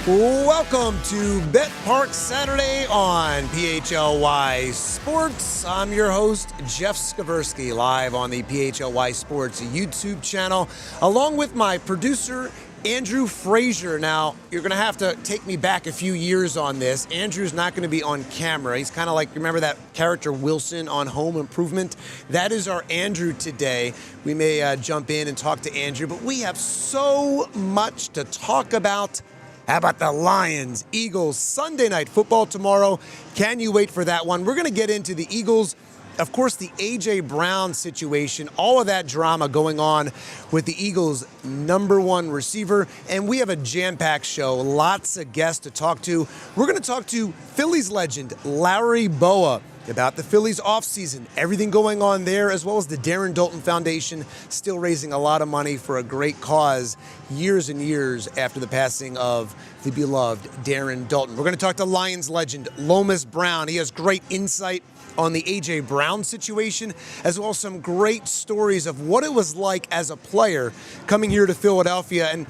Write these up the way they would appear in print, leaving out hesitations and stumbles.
Welcome to BETPARX Saturday on PHLY Sports. I'm your host, Jeff Skversky, live on the PHLY Sports YouTube channel, along with my producer, Andrew Frazier. Now, you're going to have to take me back a few years on this. Andrew's not going to be on camera. He's kind of like, remember that character Wilson on Home Improvement? That is our Andrew today. We may jump in and talk to Andrew, but we have so much to talk about. How about the Lions, Eagles, Sunday Night Football tomorrow? Can you wait for that one? We're going to get into the Eagles, of course, the A.J. Brown situation, all of that drama going on with the Eagles' #1 receiver. And we have a jam-packed show, lots of guests to talk to. We're going to talk to Phillies legend Larry Bowa about the Phillies offseason, everything going on there, as well as the Darren Daulton Foundation, still raising a lot of money for a great cause years and years after the passing of the beloved Darren Daulton. We're going to talk to Lions legend Lomas Brown. He has great insight on the A.J. Brown situation, as well as some great stories of what it was like as a player coming here to Philadelphia. And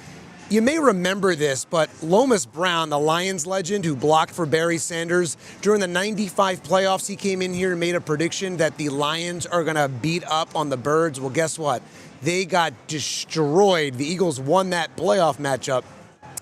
you may remember this, but Lomas Brown, the Lions legend who blocked for Barry Sanders during the '95 playoffs, he came in here and made a prediction that the Lions are going to beat up on the Birds. Well, guess what? They got destroyed. The Eagles won that playoff matchup.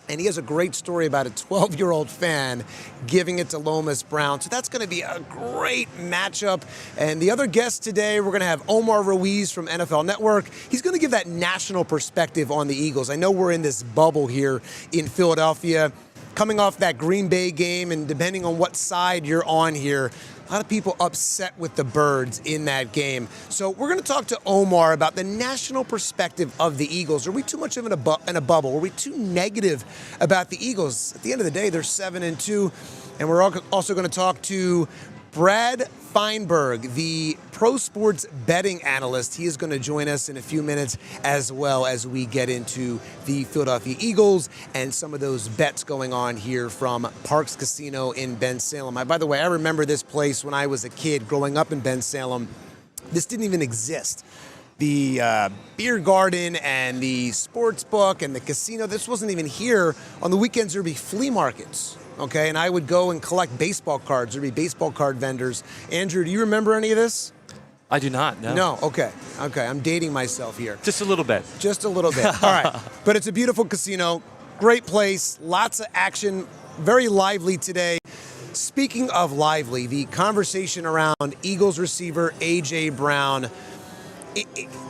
And he has a great story about a 12-year-old fan giving it to Lomas Brown. So that's going to be a great matchup. And the other guest today, we're going to have Omar Ruiz from NFL Network. He's going to give that national perspective on the Eagles. I know we're in this bubble here in Philadelphia, coming off that Green Bay game, and depending on what side you're on here, a lot of people upset with the Birds in that game. So we're going to talk to Omar about the national perspective of the Eagles. Are we too much of in a bubble? Are we too negative about the Eagles? At the end of the day, they're 7-2. And we're also going to talk to Brad Feinberg, the pro sports betting analyst. He is going to join us in a few minutes, as well as we get into the Philadelphia Eagles and some of those bets going on here from Parx Casino in Bensalem. By the way, I remember this place when I was a kid growing up in Bensalem. This didn't even exist. The beer garden and the sports book and the casino, this wasn't even here. On the weekends, there would be flea markets. Okay, and I would go and collect baseball cards. There'd be baseball card vendors. Andrew, do you remember any of this? I do not, no. No, okay, I'm dating myself here. Just a little bit. Just a little bit, all right. But it's a beautiful casino, great place, lots of action, very lively today. Speaking of lively, the conversation around Eagles receiver A.J. Brown,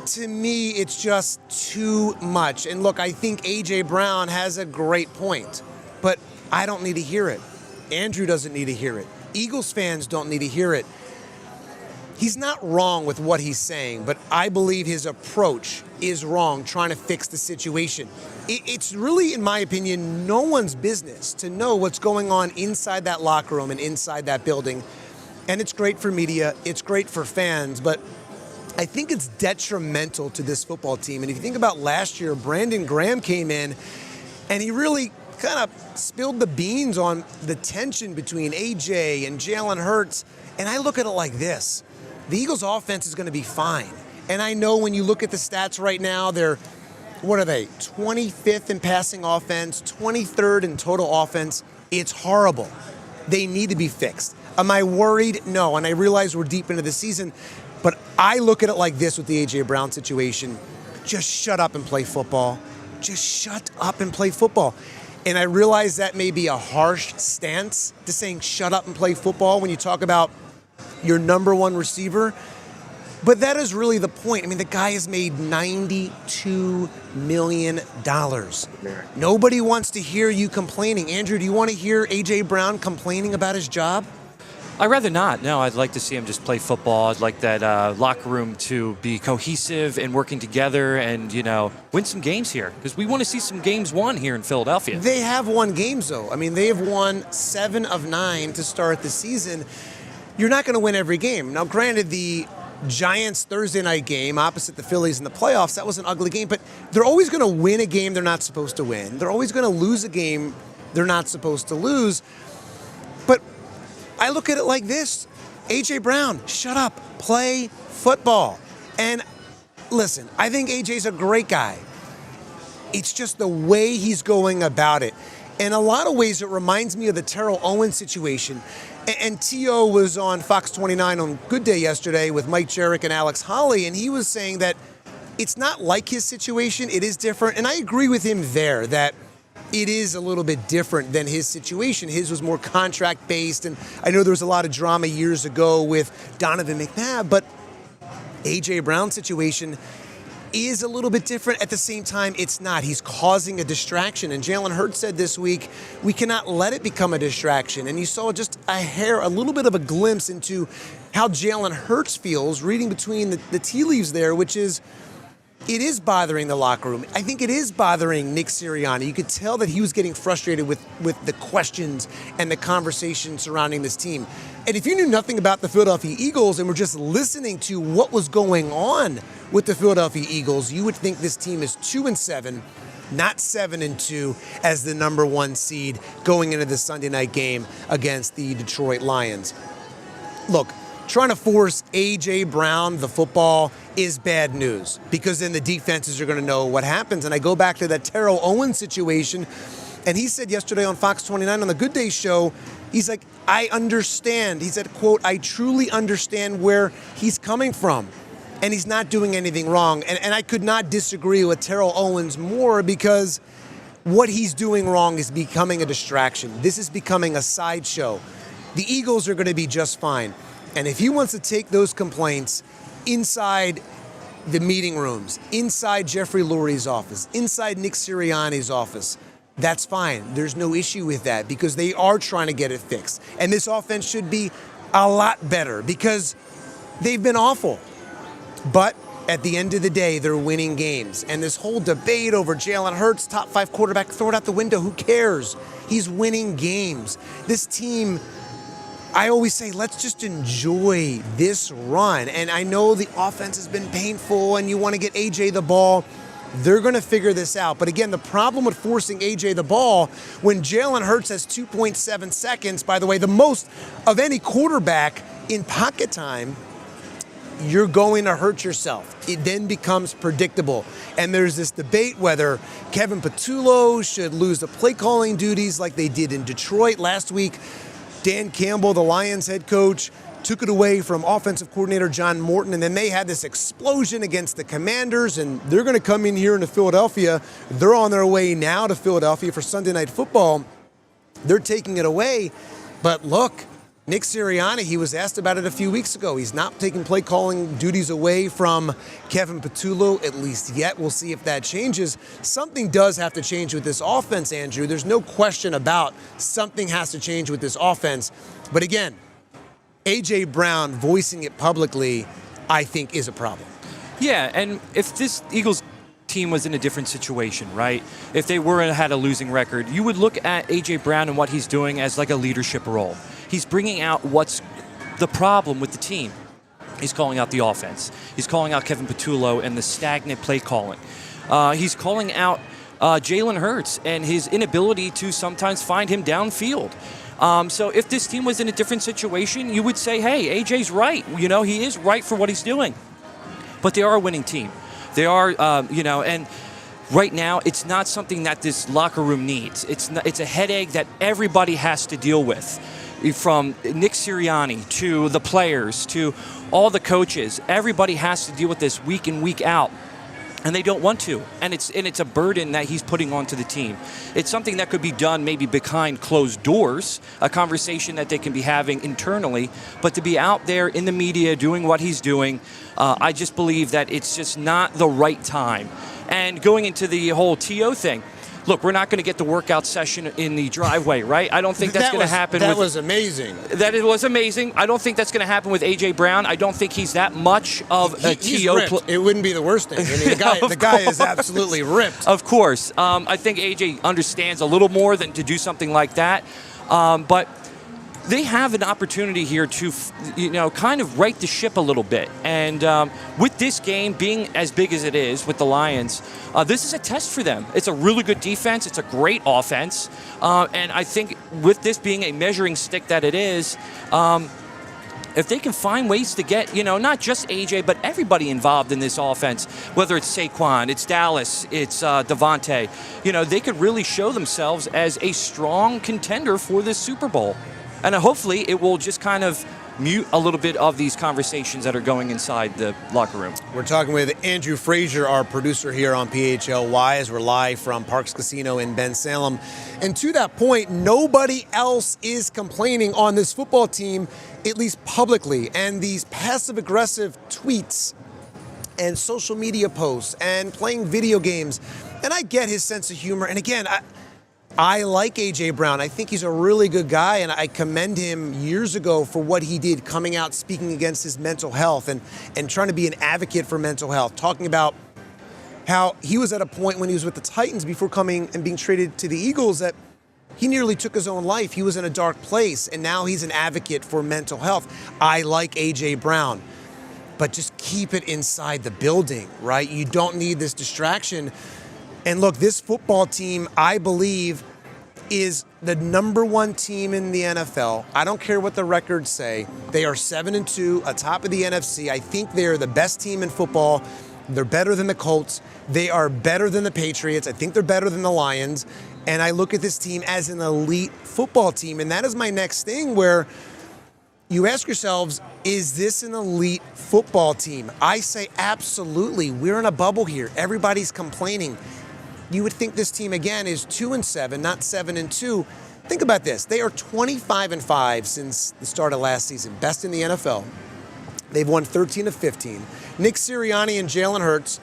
to me, it's just too much. And look, I think A.J. Brown has a great point, but I don't need to hear it. Andrew doesn't need to hear it. Eagles fans don't need to hear it. He's not wrong with what he's saying, but I believe his approach is wrong, trying to fix the situation. It's really, in my opinion, no one's business to know what's going on inside that locker room and inside that building. And it's great for media, it's great for fans, but I think it's detrimental to this football team. And if you think about last year, Brandon Graham came in and he really kind of spilled the beans on the tension between AJ and Jalen Hurts. And I look at it like this. The Eagles offense is going to be fine. And I know when you look at the stats right now, they're, what are they, 25th in passing offense, 23rd in total offense. It's horrible. They need to be fixed. Am I worried? No. And I realize we're deep into the season. But I look at it like this with the A.J. Brown situation. Just shut up and play football. Just shut up and play football. And I realize that may be a harsh stance to saying shut up and play football when you talk about your #1 receiver. But that is really the point. I mean, the guy has made $92 million. Nobody wants to hear you complaining. Andrew, do you want to hear A.J. Brown complaining about his job? I'd rather not. No, I'd like to see him just play football. I'd like that locker room to be cohesive and working together and, win some games here. Because we want to see some games won here in Philadelphia. They have won games, though. I mean, they have won 7 of 9 to start the season. You're not going to win every game. Now, granted, the Giants Thursday night game opposite the Phillies in the playoffs, that was an ugly game. But they're always going to win a game they're not supposed to win. They're always going to lose a game they're not supposed to lose. But I look at it like this. A.J. Brown, shut up, play football. And listen, I think A.J.'s a great guy. It's just the way he's going about it. In a lot of ways, it reminds me of the Terrell Owens situation. And T.O. was on Fox 29 on Good Day yesterday with Mike Jerrick and Alex Holly, and he was saying that it's not like his situation, it is different. And I agree with him there that it is a little bit different than his situation. His was more contract-based, and I know there was a lot of drama years ago with Donovan McNabb, but A.J. Brown's situation is a little bit different. At the same time, it's not. He's causing a distraction. And Jalen Hurts said this week, we cannot let it become a distraction. And you saw just a little bit of a glimpse into how Jalen Hurts feels reading between the tea leaves there, which is, it is bothering the locker room. I think it is bothering Nick Sirianni. You could tell that he was getting frustrated with the questions and the conversation surrounding this team. And if you knew nothing about the Philadelphia Eagles and were just listening to what was going on with the Philadelphia Eagles, you would think this team is 2-7, not 7-2 as the number 1 seed going into the Sunday night game against the Detroit Lions. Look, trying to force A.J. Brown the football is bad news because then the defenses are going to know what happens. And I go back to that Terrell Owens situation, and he said yesterday on Fox 29 on the Good Day show, he's like, I understand. He said, quote, I truly understand where he's coming from. And he's not doing anything wrong. And I could not disagree with Terrell Owens more because what he's doing wrong is becoming a distraction. This is becoming a sideshow. The Eagles are going to be just fine. And if he wants to take those complaints inside the meeting rooms, inside Jeffrey Lurie's office, inside Nick Sirianni's office, that's fine. There's no issue with that because they are trying to get it fixed. And this offense should be a lot better because they've been awful. But at the end of the day, they're winning games. And this whole debate over Jalen Hurts, top 5 quarterback, throw it out the window. Who cares? He's winning games. This team, I always say, let's just enjoy this run. And I know the offense has been painful and you want to get A.J. the ball. They're going to figure this out. But again, the problem with forcing A.J. the ball, when Jalen Hurts has 2.7 seconds, by the way, the most of any quarterback in pocket time, you're going to hurt yourself. It then becomes predictable. And there's this debate whether Kevin Patullo should lose the play calling duties like they did in Detroit last week. Dan Campbell, the Lions head coach, took it away from offensive coordinator John Morton, and then they had this explosion against the Commanders, and they're going to come in here into Philadelphia. They're on their way now to Philadelphia for Sunday Night Football. They're taking it away. But look, Nick Sirianni, he was asked about it a few weeks ago. He's not taking play calling duties away from Kevin Patullo, at least yet. We'll see if that changes. Something does have to change with this offense, Andrew. There's no question about something has to change with this offense. But again, A.J. Brown voicing it publicly, I think, is a problem. Yeah, and if this Eagles team was in a different situation, right? If they had a losing record, you would look at A.J. Brown and what he's doing as like a leadership role. He's bringing out what's the problem with the team. He's calling out the offense. He's calling out Kevin Patullo and the stagnant play calling. He's calling out Jalen Hurts and his inability to sometimes find him downfield. So if this team was in a different situation, you would say, hey, AJ's right. You know, he is right for what he's doing. But they are a winning team. They are, and right now it's not something that this locker room needs. It's a headache that everybody has to deal with. From Nick Sirianni to the players to all the coaches, everybody has to deal with this week in, week out. And they don't want to. And it's a burden that he's putting onto the team. It's something that could be done maybe behind closed doors, a conversation that they can be having internally. But to be out there in the media doing what he's doing, I just believe that it's just not the right time. And going into the whole TO thing, look, we're not going to get the workout session in the driveway, right? I don't think that's going to happen. That was amazing. That it was amazing. I don't think that's going to happen with A.J. Brown. I don't think he's that much of a TO. It wouldn't be the worst thing. I mean, the guy is absolutely ripped. Of course. I think A.J. understands a little more than to do something like that. But they have an opportunity here to, kind of right the ship a little bit. And with this game being as big as it is with the Lions, this is a test for them. It's a really good defense. It's a great offense. And I think with this being a measuring stick that it is, if they can find ways to get, not just AJ, but everybody involved in this offense, whether it's Saquon, it's Dallas, it's Devontae, they could really show themselves as a strong contender for this Super Bowl. And hopefully it will just kind of mute a little bit of these conversations that are going inside the locker room. We're talking with Andrew Frazier, our producer here on PHLY, as we're live from Parx Casino in Ben Salem. And to that point, nobody else is complaining on this football team, at least publicly. And these passive-aggressive tweets and social media posts and playing video games, and I get his sense of humor. And again, I like A.J. Brown. I think he's a really good guy, and I commend him years ago for what he did, coming out speaking against his mental health and trying to be an advocate for mental health, talking about how he was at a point when he was with the Titans before coming and being traded to the Eagles that he nearly took his own life. He was in a dark place, and now he's an advocate for mental health. I like A.J. Brown, but just keep it inside the building, right? You don't need this distraction. And look, this football team, I believe, is the number one team in the NFL. I don't care what the records say. They are 7-2, atop of the NFC. I think they're the best team in football. They're better than the Colts. They are better than the Patriots. I think they're better than the Lions. And I look at this team as an elite football team. And that is my next thing, where you ask yourselves, is this an elite football team? I say absolutely. We're in a bubble here. Everybody's complaining. You would think this team, again, is 2-7, not 7-2. Think about this. They are 25-5 since the start of last season, best in the NFL. They've won 13 of 15. Nick Sirianni and Jalen Hurts,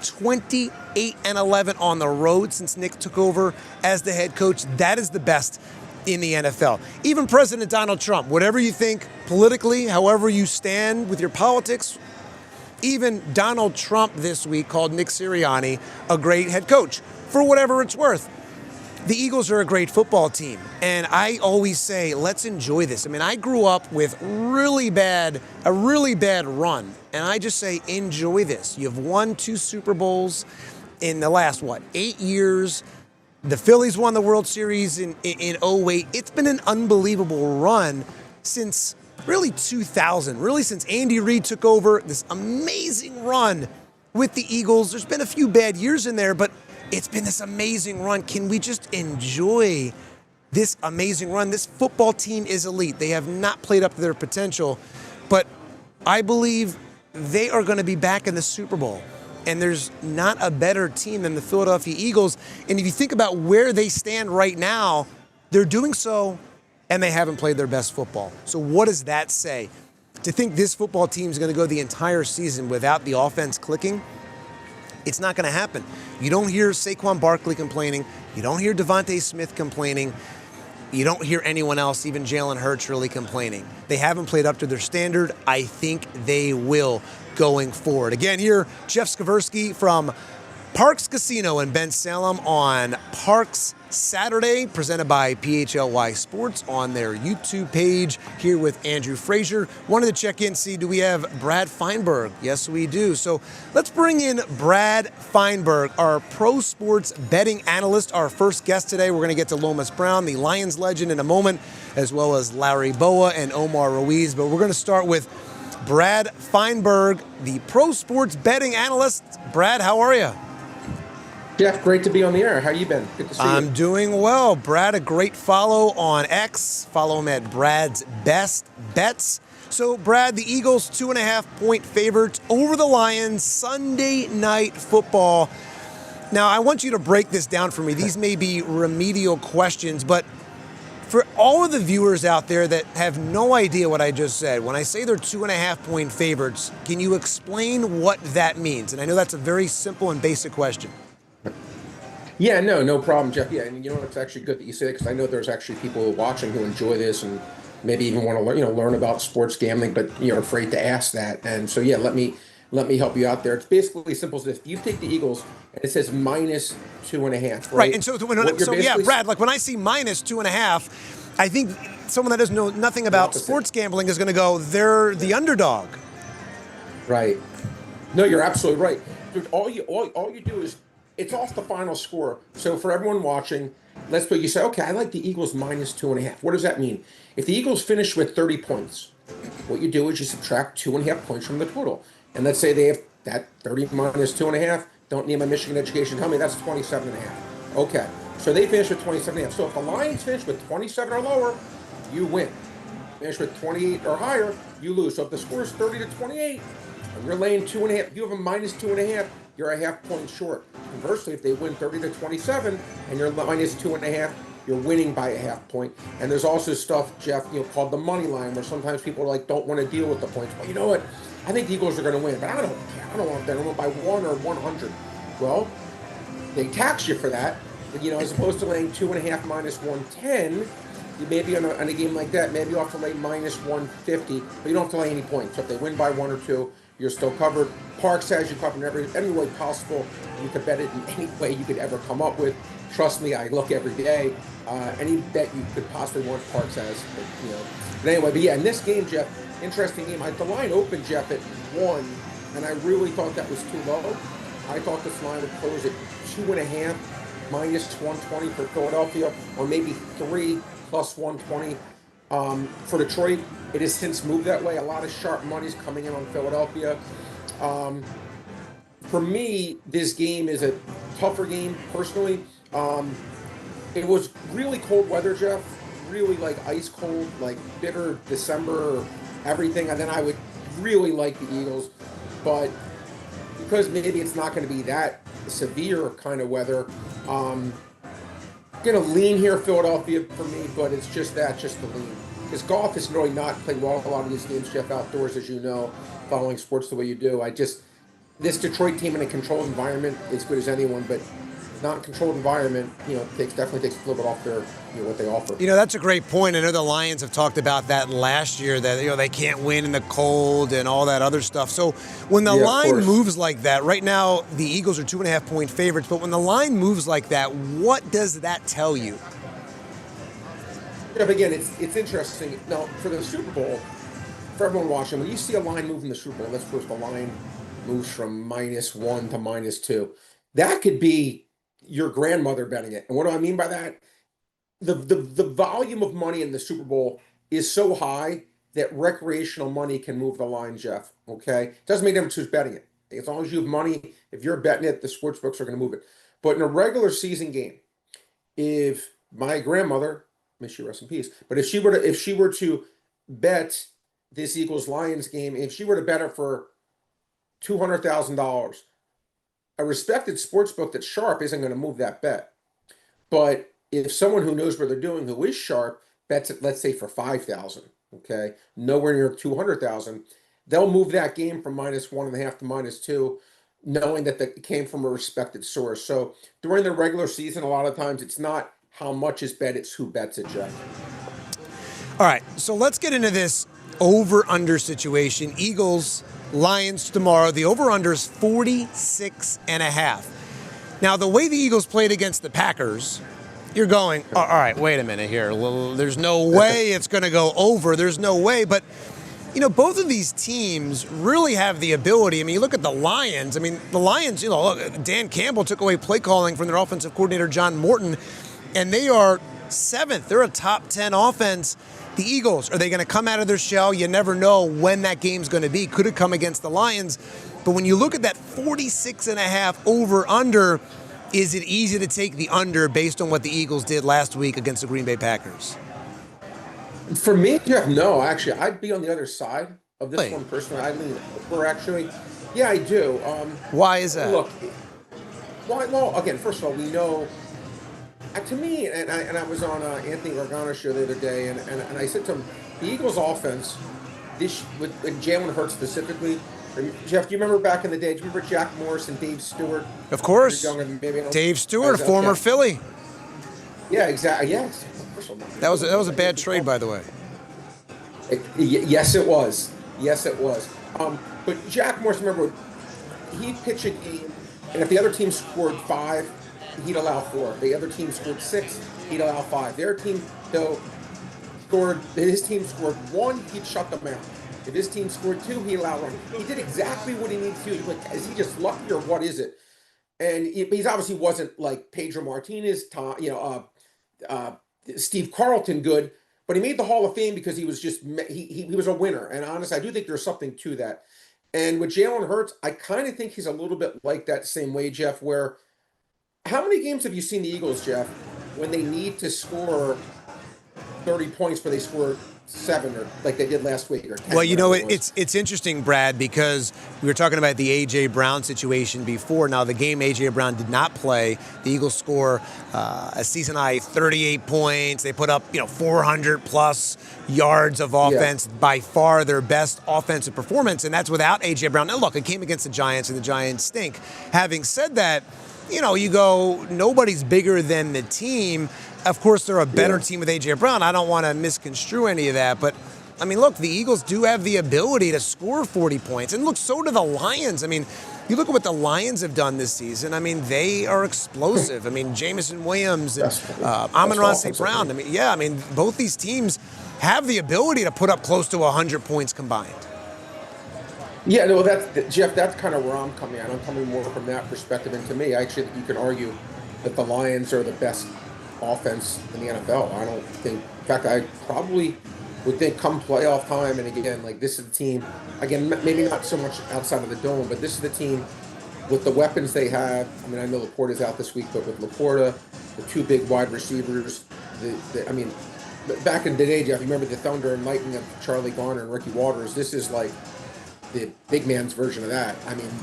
28-11 on the road since Nick took over as the head coach. That is the best in the NFL. Even President Donald Trump, whatever you think politically, however you stand with your politics, even Donald Trump this week called Nick Sirianni a great head coach, for whatever it's worth. The Eagles are a great football team, and I always say, let's enjoy this. I mean, I grew up with a really bad run, and I just say, enjoy this. You've won 2 Super Bowls in the last, 8 years. The Phillies won the World Series in 08. It's been an unbelievable run since really 2000, really since Andy Reid took over, this amazing run with the Eagles. There's been a few bad years in there, but it's been this amazing run. Can we just enjoy this amazing run? This football team is elite. They have not played up to their potential, but I believe they are going to be back in the Super Bowl. And there's not a better team than the Philadelphia Eagles. And if you think about where they stand right now, they're doing so, and they haven't played their best football. So what does that say? To think this football team is going to go the entire season without the offense clicking, it's not going to happen. You don't hear Saquon Barkley complaining. You don't hear Devontae Smith complaining. You don't hear anyone else, even Jalen Hurts, really complaining. They haven't played up to their standard. I think they will going forward. Again, here, Jeff Skversky from Parx Casino in Ben Salem on Parx Saturday, presented by PHLY Sports on their YouTube page. Here with Andrew Frazier. Wanted to check in, see, do we have Brad Feinberg? Yes, we do. So let's bring in Brad Feinberg, our pro sports betting analyst, our first guest today. We're going to get to Lomas Brown, the Lions legend, in a moment, as well as Larry Bowa and Omar Ruiz. But we're going to start with Brad Feinberg, the pro sports betting analyst. Brad, how are you? Jeff, great to be on the air. How you been? Good to see you. I'm doing well. Brad, a great follow on X. Follow him at Brad's Best Bets. So, Brad, the Eagles 2.5-point favorites over the Lions, Sunday Night Football. Now, I want you to break this down for me. These may be remedial questions, but for all of the viewers out there that have no idea what I just said, when I say they're 2.5-point favorites, can you explain what that means? And I know that's a very simple and basic question. Yeah, no problem, Jeff. Yeah, and you know, it's actually good that you say that, because I know there's actually people watching who enjoy this and maybe even want to learn about sports gambling, but you're afraid to ask that. And so, yeah, let me help you out there. It's basically simple as this: you take the Eagles, and it says minus 2.5. Right. And so Brad, like when I see minus 2.5, I think someone that doesn't know nothing about sports gambling is going to go, they're the underdog. Right. No, you're absolutely right. Dude, all you do is, it's off the final score. So for everyone watching, let's put, you say, okay, I like the Eagles minus 2.5. What does that mean? If the Eagles finish with 30 points, what you do is you subtract 2.5 points from the total. And let's say they have that 30 minus 2.5. Don't need my Michigan education. Tell me that's 27.5. Okay. So they finish with 27.5. So if the Lions finish with 27 or lower, you win. Finish with 28 or higher, you lose. So if the score is 30-28, and you're laying 2.5, you have a minus 2.5, you're a half point short. Conversely, if they win 30-27 and you're minus 2.5, you're winning by a half point. And there's also stuff, Jeff, called the money line, where sometimes people don't want to deal with the points. Well, you know what? I think the Eagles are going to win, but I don't care. I don't want them to win by 1 or 100. Well, they tax you for that. As opposed to laying 2.5 minus 110, you maybe on a game like that, maybe you have to lay minus 150, but you don't have to lay any points. So if they win by 1 or 2, you're still covered. Parks has you covered in any way possible. You could bet it in any way you could ever come up with. Trust me, I look every day. Any bet you could possibly want, Parks has. But anyway, in this game, Jeff, interesting game. The line opened, Jeff, at 1, and I really thought that was too low. I thought this line would close at 2.5, minus 120 for Philadelphia, or maybe 3 plus 120 for Detroit. It has since moved that way. A lot of sharp money's coming in on Philadelphia. For me, this game is a tougher game personally. It was really cold weather, Jeff. Really ice cold, bitter December, everything. And then I would really like the Eagles, but because maybe it's not going to be that severe kind of weather, going to lean here Philadelphia for me, but it's just the lean. Because golf has really not played well a lot of these games, Jeff, outdoors, as you know, following sports the way you do. This Detroit team in a controlled environment, as good as anyone, but not controlled environment, definitely takes a little bit off their, what they offer. That's a great point. I know the Lions have talked about that last year, that, they can't win in the cold and all that other stuff. So when the line moves like that, right now the Eagles are 2.5 point favorites, but when the line moves like that, what does that tell you? Again, it's interesting. Now, for the Super Bowl, for everyone watching, when you see a line move in the Super Bowl, let's suppose the line moves from -1 to -2. That could be your grandmother betting it. And what do I mean by that? The volume of money in the Super Bowl is so high that recreational money can move the line, Jeff. Okay? Doesn't make a difference who's betting it. As long as you have money, if you're betting it, the sports books are going to move it. But in a regular season game, if my grandmother, may she rest in peace, but if she were to bet this Eagles Lions game, if she were to bet it for $200,000, a respected sports book that's sharp isn't going to move that bet. But if someone who knows what they're doing, who is sharp, bets it, let's say for $5,000, okay, nowhere near $200,000, they'll move that game from -1.5 to -2, knowing that it came from a respected source. So during the regular season, a lot of times it's not how much is bet, it's who bets it, Jeff. All right, so let's get into this over-under situation. Eagles, Lions tomorrow. The over-under is 46.5. Now, the way the Eagles played against the Packers, you're going, all right, wait a minute here. Well, there's no way it's going to go over. There's no way. But, both of these teams really have the ability. You look at the Lions. The Lions, look, Dan Campbell took away play calling from their offensive coordinator, John Morton, and they are 7th. They're a top 10 offense. The Eagles, are they going to come out of their shell? You never know when that game's going to be. Could it come against the Lions? But when you look at that 46.5 over-under, is it easy to take the under based on what the Eagles did last week against the Green Bay Packers? For me, Jeff, no. Actually, I'd be on the other side of this one personally. I lean over, actually. Yeah, I do. Why is that? Look, well, again, first of all, we know. To me, and I was on Anthony Gargano's show the other day, and I said to him, the Eagles' offense, with Jalen Hurts specifically, Jeff, do you remember back in the day, do you remember Jack Morris and Dave Stewart? Of course. Maybe Dave Stewart, a former Philly. Yeah, exactly. Yes. That was a bad trade, by the way. Yes, it was. Yes, it was. But Jack Morris, remember, he'd pitch a game, and if the other team scored 5, he'd allow 4. The other team scored 6, he'd allow 5. Their team, though, his team scored 1, he'd shut them out. If his team scored 2, he'd allow 1. He did exactly what he needed to do. Is he just lucky or what is it? And he's obviously wasn't like Pedro Martinez, Steve Carlton good, but he made the Hall of Fame because he was just he was a winner. And honestly, I do think there's something to that. And with Jalen Hurts, I kind of think he's a little bit like that same way, Jeff, where how many games have you seen the Eagles, Jeff, when they need to score 30 points where they score 7 or like they did last week or 10? Well, it's interesting, Brad, because we were talking about the A.J. Brown situation before. Now, the game A.J. Brown did not play, the Eagles score a season-high 38 points. They put up, 400-plus yards of offense, by far their best offensive performance, and that's without A.J. Brown. Now, look, it came against the Giants, and the Giants stink. Having said that, you go, nobody's bigger than the team. Of course, they're a better team with A.J. Brown. I don't want to misconstrue any of that. But, look, the Eagles do have the ability to score 40 points. And, look, so do the Lions. You look at what the Lions have done this season. They are explosive. Jameson Williams and Amon-Ra St. Brown. Both these teams have the ability to put up close to 100 points combined. Yeah, no, Jeff, that's kind of where I'm coming at. I'm coming more from that perspective. And to me, actually, you can argue that the Lions are the best offense in the NFL. I don't think, in fact, I probably would think come playoff time, and again, this is the team, again, maybe not so much outside of the dome, but this is the team with the weapons they have. I know Laporta's out this week, but with Laporta, the 2 big wide receivers, back in the day, Jeff, you remember the Thunder and Lightning of Charlie Garner and Ricky Waters. This is like the big man's version of that.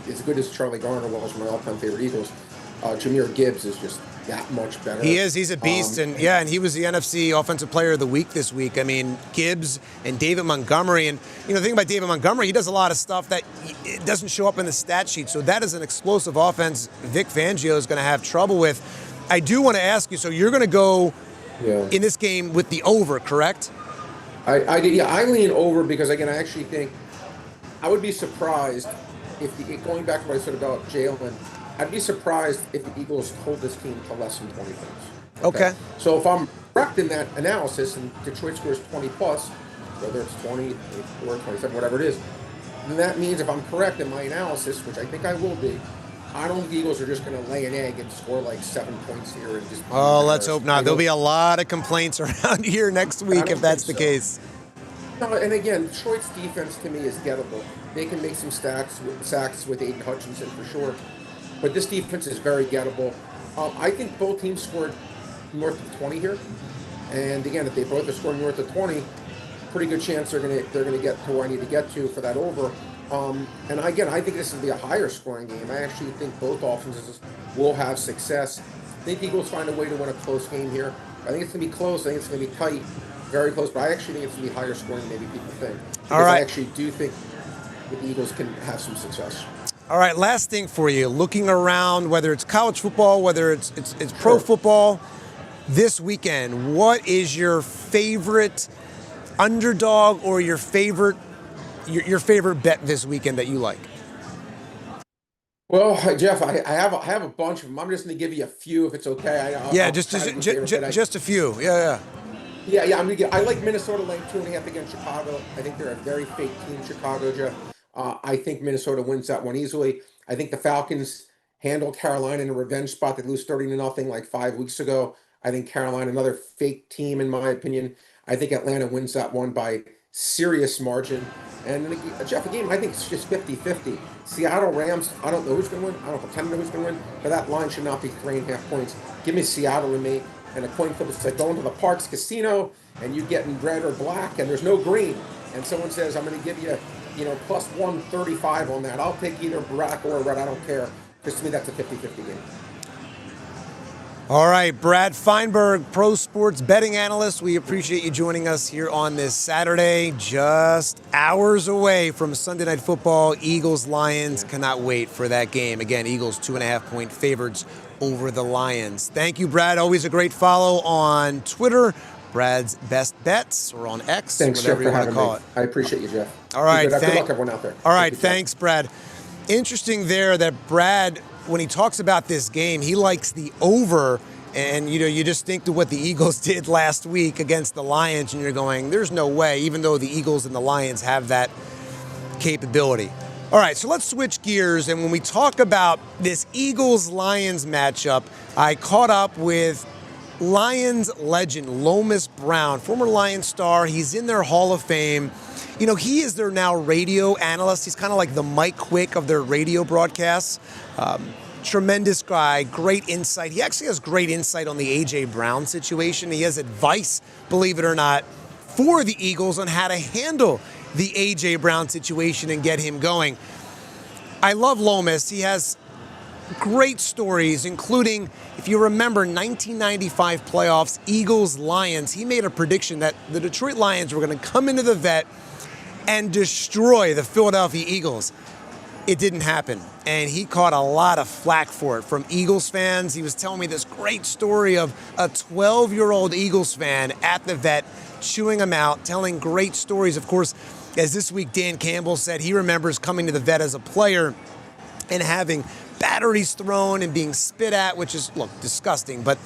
As good as Charlie Garner was, one of my all-time favorite Eagles, Jahmyr Gibbs is just that much better. He is. He's a beast. And he was the NFC Offensive Player of the Week this week. Gibbs and David Montgomery. And, the thing about David Montgomery, he does a lot of stuff that it doesn't show up in the stat sheet. So that is an explosive offense Vic Fangio is going to have trouble with. I do want to ask you, so you're going to go in this game with the over, correct? I lean over because, again, I actually think I would be surprised if going back to what I said about Jalen, I'd be surprised if the Eagles hold this team to less than 20 points. Okay. So if I'm correct in that analysis and Detroit scores 20 plus, whether it's 20 or 27, whatever it is, then that means if I'm correct in my analysis, which I think I will be, I don't think the Eagles are just going to lay an egg and score 7 points here and just. Oh, let's hope not. There'll be a lot of complaints around here next week if that's the case. No, and again, Detroit's defense to me is gettable. They can make some sacks with Aiden Hutchinson for sure. But this defense is very gettable. I think both teams scored north of 20 here. And again, if they both are scoring north of 20, pretty good chance they're gonna get to where I need to get to for that over. And again, I think this will be a higher scoring game. I actually think both offenses will have success. I think the Eagles find a way to win a close game here. I think it's gonna be close. I think it's gonna be tight, very close. But I actually think it's gonna be higher scoring than maybe people think. Because I actually do think that the Eagles can have some success. All right, last thing for you. Looking around, whether it's college football, whether it's pro football, this weekend, what is your favorite underdog or your favorite bet this weekend that you like? Well, Jeff, I have a bunch of them. I'm just going to give you a few if it's okay. Just a few. Yeah. I like Minnesota laying 2.5 against Chicago. I think they're a very fake team, Chicago, Jeff. I think Minnesota wins that one easily. I think the Falcons handle Carolina in a revenge spot. They lose 30-0 5 weeks ago. I think Carolina, another fake team in my opinion. I think Atlanta wins that one by serious margin. And then, Jeff, a game I think it's just 50-50. Seattle Rams, I don't know who's going to win. I don't pretend to know who's going to win. But that line should not be 3.5 points. Give me Seattle to me. And a coin flip is like going to the Parks Casino and you getting red or black and there's no green. And someone says, I'm going to give you plus 135 on that. I'll take either black or red. I don't care. Because to me, that's a 50-50 game. All right, Brad Feinberg, pro sports betting analyst. We appreciate you joining us here on this Saturday, just hours away from Sunday Night Football. Eagles-Lions. Cannot wait for that game. Again, Eagles 2.5-point favorites over the Lions. Thank you, Brad. Always a great follow on Twitter. Brad's Best Bets, or on X, thanks, whatever Jeff, you want to call it. I appreciate you, Jeff. All right. Good luck, everyone out there. All right, thanks, Brad. Interesting there that Brad, when he talks about this game, he likes the over. And, you just think to what the Eagles did last week against the Lions, and you're going, there's no way, even though the Eagles and the Lions have that capability. All right, so let's switch gears. And when we talk about this Eagles-Lions matchup, I caught up with Lions legend Lomas Brown, former Lions star. He's in their Hall of Fame. You know, he is their now radio analyst. He's kind of like the Mike Quick of their radio broadcasts. Tremendous guy, great insight. He actually has great insight on the A.J. Brown situation. He has advice, believe it or not, for the Eagles on how to handle the A.J. Brown situation and get him going. I love Lomas. He has great stories, including, if you remember, 1995 playoffs, Eagles-Lions. He made a prediction that the Detroit Lions were going to come into the vet and destroy the Philadelphia Eagles. It didn't happen, and he caught a lot of flack for it from Eagles fans. He was telling me this great story of a 12-year-old Eagles fan at the vet chewing him out, telling great stories. Of course, as this week Dan Campbell said, he remembers coming to the vet as a player and having batteries thrown and being spit at, which is, look, disgusting. But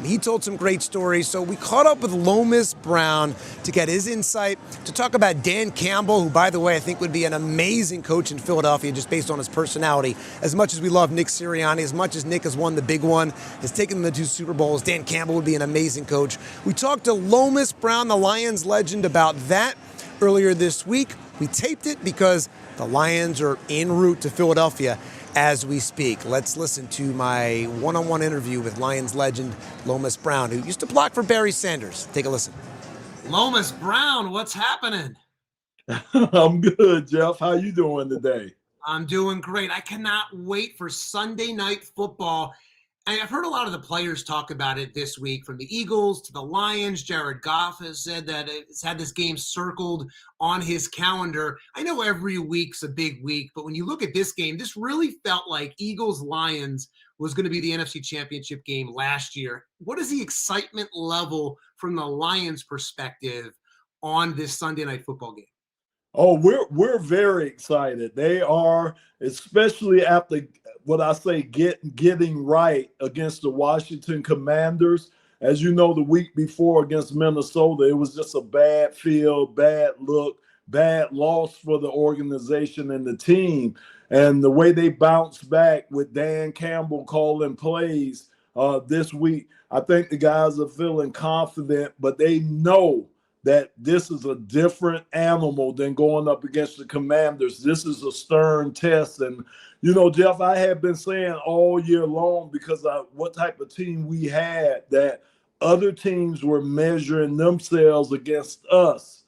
he told some great stories. So we caught up with Lomas Brown to get his insight, to talk about Dan Campbell, who, by the way, I think would be an amazing coach in Philadelphia just based on his personality. As much as we love Nick Sirianni, as much as Nick has won the big one, has taken them to 2 Super Bowls, Dan Campbell would be an amazing coach. We talked to Lomas Brown, the Lions legend, about that earlier this week. We taped it because the Lions are en route to Philadelphia as we speak. Let's listen to my one-on-one interview with Lions legend Lomas Brown, who used to block for Barry Sanders. Take a listen. Lomas Brown, what's happening? I'm good, Jeff. How you doing today? I'm doing great. I cannot wait for Sunday Night Football. And I've heard a lot of the players talk about it this week, from the Eagles to the Lions. Jared Goff has said that it's had this game circled on his calendar. I know every week's a big week, but when you look at this game, this really felt like Eagles-Lions was going to be the NFC Championship game last year. What is the excitement level from the Lions' perspective on this Sunday Night Football game? Oh, we're very excited. They are, especially after what I say getting right against the Washington Commanders. As you know, the week before against Minnesota, it was just a bad feel, bad look, bad loss for the organization and the team. And the way they bounced back with Dan Campbell calling plays this week, I think the guys are feeling confident, but they know that this is a different animal than going up against the Commanders. This is a stern test. And, you know, Jeff, I have been saying all year long, because of what type of team we had, that other teams were measuring themselves against us.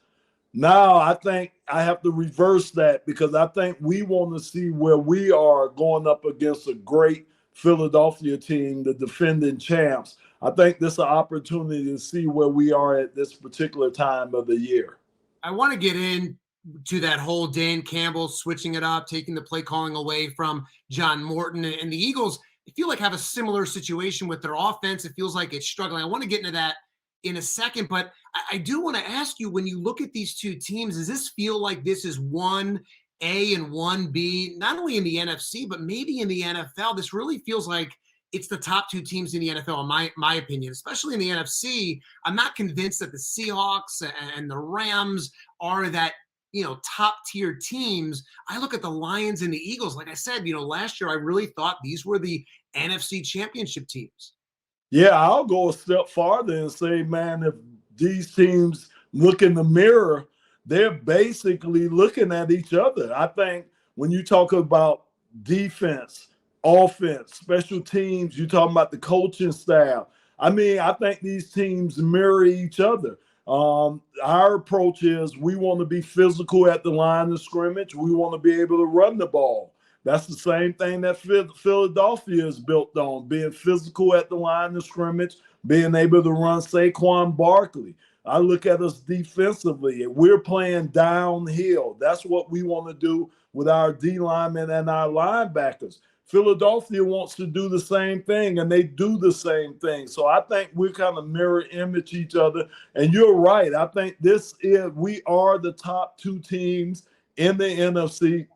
Now I think I have to reverse that, because I think we want to see where we are going up against a great Philadelphia team, the defending champs. I think this is an opportunity to see where we are at this particular time of the year. I want to get into that whole Dan Campbell switching it up, taking the play calling away from John Morton. And the Eagles, I feel like, have a similar situation with their offense. It feels like it's struggling. I want to get into that in a second, but I do want to ask you, when you look at these two teams, does this feel like this is 1A and 1B, not only in the NFC, but maybe in the NFL? This really feels like it's the top 2 teams in the NFL, in my opinion, especially in the NFC. I'm not convinced that the Seahawks and the Rams are that, top tier teams. I look at the Lions and the Eagles. Like I said, last year, I really thought these were the NFC championship teams. Yeah, I'll go a step farther and say, man, if these teams look in the mirror, they're basically looking at each other. I think when you talk about defense, offense, special teams, you're talking about the coaching staff. I mean, I think these teams mirror each other. Our approach is we want to be physical at the line of scrimmage. We want to be able to run the ball. That's the same thing that Philadelphia is built on, being physical at the line of scrimmage, being able to run Saquon Barkley. I look at us defensively. We're playing downhill. That's what we want to do with our D linemen and our linebackers. Philadelphia wants to do the same thing, and they do the same thing. So I think we kind of mirror image each other. And you're right. I think we are the top 2 teams in the NFC.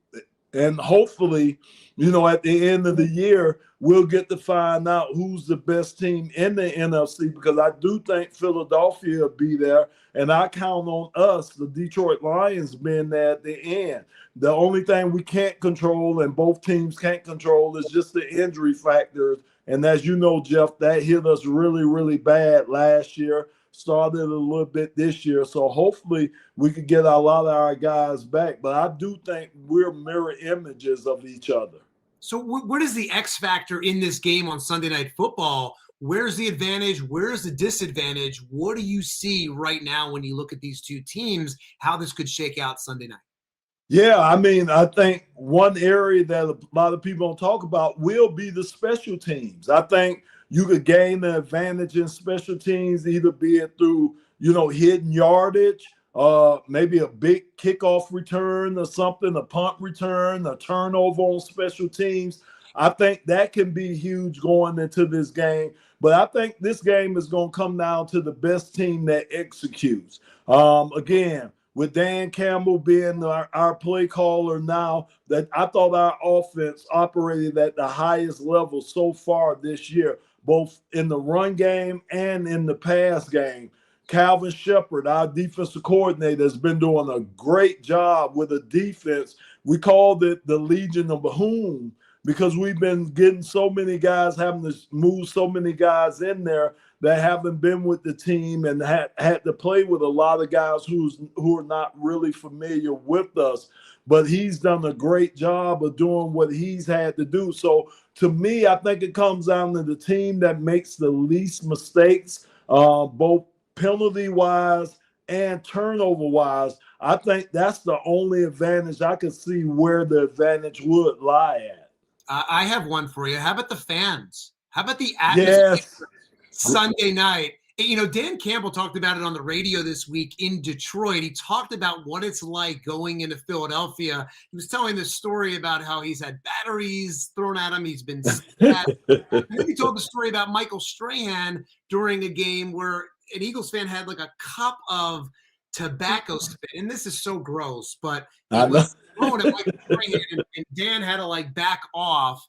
And hopefully, at the end of the year, we'll get to find out who's the best team in the NFC, because I do think Philadelphia will be there. And I count on us, the Detroit Lions, being there at the end. The only thing we can't control, and both teams can't control, is just the injury factors And as you know, Jeff, that hit us really, really bad last year, started a little bit this year. So hopefully we could get a lot of our guys back. But I do think we're mirror images of each other. So what is the X factor in this game on Sunday Night Football? Where's the advantage? Where's the disadvantage? What do you see right now when you look at these two teams, how this could shake out Sunday night? Yeah, I mean, I think one area that a lot of people don't talk about will be the special teams. I think you could gain the advantage in special teams, either be it through, hidden yardage, maybe a big kickoff return or something, a punt return, a turnover on special teams. I think that can be huge going into this game. But I think this game is going to come down to the best team that executes. Again, with Dan Campbell being our play caller now, that I thought our offense operated at the highest level so far this year, both in the run game and in the pass game. Calvin Shepard, our defensive coordinator, has been doing a great job with the defense. We called it the Legion of Boom because we've been getting so many guys, having to move so many guys in there that haven't been with the team and had to play with a lot of guys who are not really familiar with us. But he's done a great job of doing what he's had to do. So to me, I think it comes down to the team that makes the least mistakes, both penalty-wise and turnover-wise. I think that's the only advantage I could see where the advantage would lie at. I have one for you. How about the fans? How about the atmosphere? Yes. Sunday night. Dan Campbell talked about it on the radio this week in Detroit. He talked about what it's like going into Philadelphia. He was telling this story about how he's had batteries thrown at him. He's been sad. And then he told the story about Michael Strahan during a game where an Eagles fan had like a cup of tobacco spit. And this is so gross, but it was thrown at Michael Strahan, and Dan had to back off.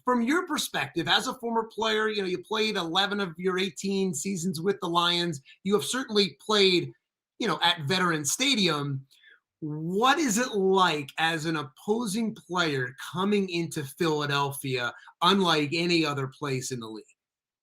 From your perspective, as a former player, you played 11 of your 18 seasons with the Lions. You have certainly played, at Veteran Stadium. What is it like as an opposing player coming into Philadelphia, unlike any other place in the league?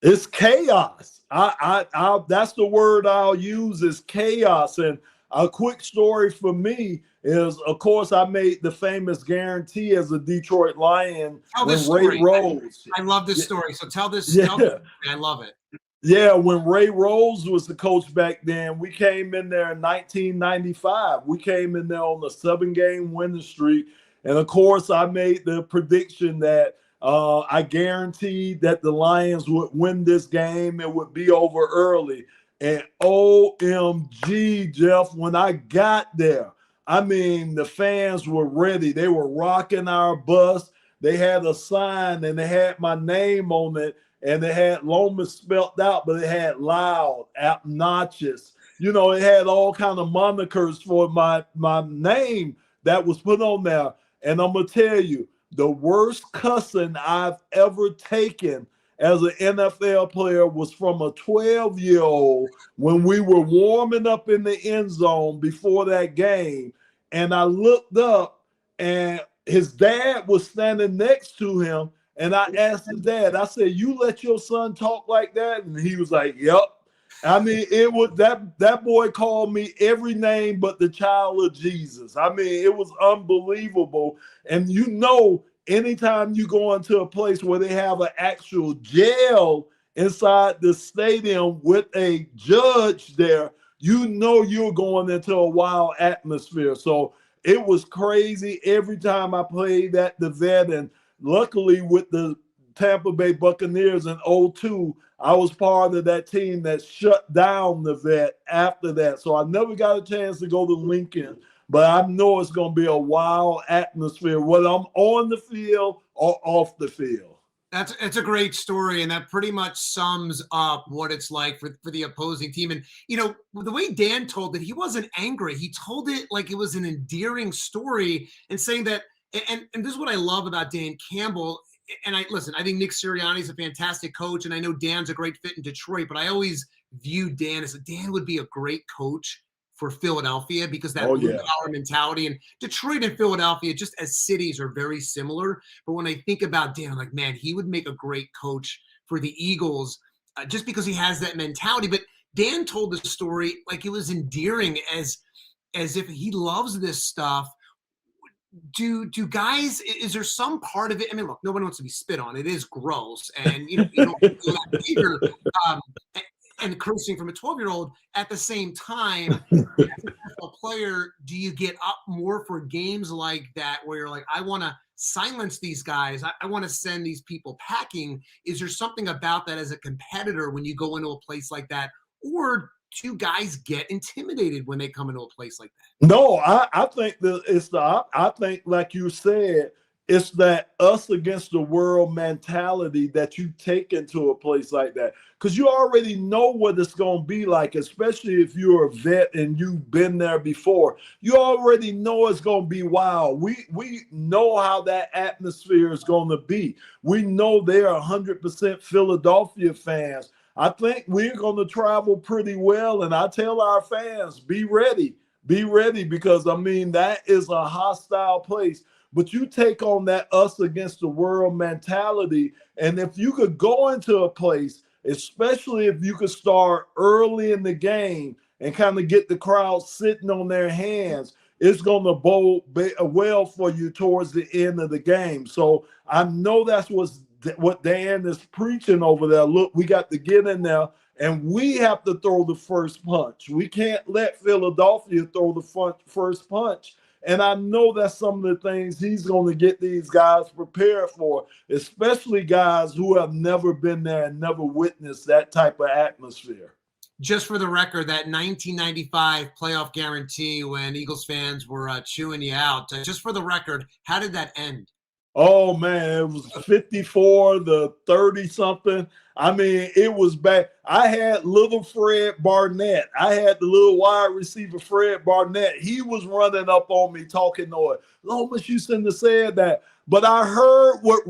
It's chaos. I that's the word I'll use, is chaos. And a quick story for me is, of course, I made the famous guarantee as a Detroit Lion when Ray Rose. I love this story. So tell this. Yeah. I love it. Yeah, when Ray Rose was the coach back then, we came in there in 1995. We came in there on a 7-game winning streak. And, of course, I made the prediction that I guaranteed that the Lions would win this game. It would be over early. And OMG, Jeff, when I got there, I mean, the fans were ready. They were rocking our bus. They had a sign, and they had my name on it, and they had Lomas spelled out, but it had loud, obnoxious. It had all kind of monikers for my name that was put on there. And I'm going to tell you, the worst cussing I've ever taken as an NFL player was from a 12-year-old when we were warming up in the end zone before that game. And I looked up, and his dad was standing next to him. And I asked his dad, I said, "You let your son talk like that?" And he was like, "Yep." I mean, it was that boy called me every name but the child of Jesus. I mean, it was unbelievable. And anytime you go into a place where they have an actual jail inside the stadium with a judge there, you're going into a wild atmosphere. So it was crazy every time I played at the Vet. And luckily with the Tampa Bay Buccaneers in 2002, I was part of that team that shut down the Vet after that. So I never got a chance to go to Lincoln, but I know it's going to be a wild atmosphere, whether I'm on the field or off the field. It's a great story, and that pretty much sums up what it's like for the opposing team. And, the way Dan told it, he wasn't angry. He told it like it was an endearing story, and saying that, and this is what I love about Dan Campbell. And I think Nick Sirianni is a fantastic coach, and I know Dan's a great fit in Detroit, but I always view Dan as Dan would be a great coach for Philadelphia because that Oh, blue yeah. collar mentality. And Detroit and Philadelphia, just as cities, are very similar. But when I think about Dan, I'm like, man, he would make a great coach for the Eagles just because he has that mentality. But Dan told the story like it was endearing, as if he loves this stuff. Do guys, is there some part of it? I mean, look, nobody wants to be spit on. It is gross. And, you don't do that behavior, and cursing from a 12-year-old. At the same time, as an NFL player, do you get up more for games like that where you're like, I want to silence these guys. I want to send these people packing. Is there something about that as a competitor when you go into a place like that? Or do guys get intimidated when they come into a place like that? No, I think that I think, like you said, it's that us against the world mentality that you take into a place like that. Because you already know what it's going to be like, especially if you're a vet and you've been there before. You already know it's going to be wild. We know how that atmosphere is going to be. We know they're 100% Philadelphia fans. I think we're going to travel pretty well, and I tell our fans, be ready. Be ready, because, I mean, that is a hostile place. But you take on that us against the world mentality, and if you could go into a place, especially if you could start early in the game and kind of get the crowd sitting on their hands, it's going to bode well for you towards the end of the game. So I know that's what Dan is preaching over there. Look, we got to get in there, and we have to throw the first punch. We can't let Philadelphia throw the first punch. And I know that's some of the things he's going to get these guys prepared for, especially guys who have never been there and never witnessed that type of atmosphere. Just for the record, that 1995 playoff guarantee when Eagles fans were chewing you out, just for the record, how did that end? Oh, man, it was 54 to 30-something. I mean, it was bad. I had little Fred Barnett. I had the little wide receiver Fred Barnett. He was running up on me talking noise. Lomas, you shouldn't have said that. But I heard that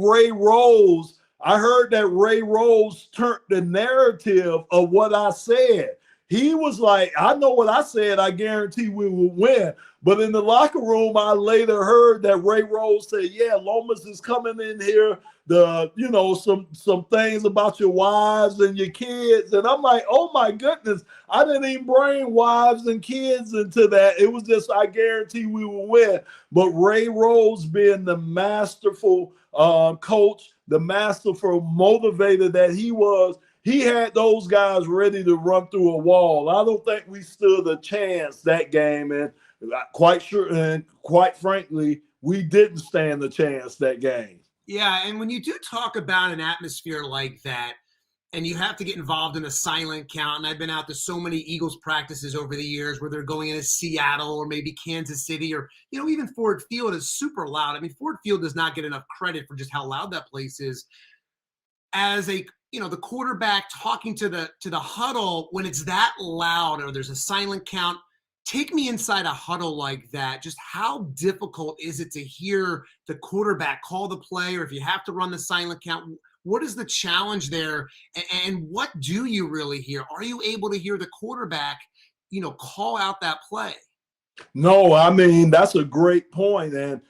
Ray Rose turned the narrative of what I said. He was like, I know what I said. I guarantee we will win. But in the locker room, I later heard that Ray Rose said, yeah, Lomas is coming in here, some things about your wives and your kids. And I'm like, oh, my goodness, I didn't even bring wives and kids into that. It was just, I guarantee we will win. But Ray Rose, being the masterful coach, the masterful motivator that he was, he had those guys ready to run through a wall. I don't think we stood a chance that game, and quite frankly, we didn't stand a chance that game. Yeah, and when you do talk about an atmosphere like that, and you have to get involved in a silent count, and I've been out to so many Eagles practices over the years where they're going into Seattle or maybe Kansas City, or even Ford Field is super loud. I mean, Ford Field does not get enough credit for just how loud that place is. As the quarterback talking to the huddle, when it's that loud or there's a silent count, take me inside a huddle like that. Just how difficult is it to hear the quarterback call the play, or if you have to run the silent count, what is the challenge there? And what do you really hear? Are you able to hear the quarterback, call out that play? No, I mean, that's a great point. And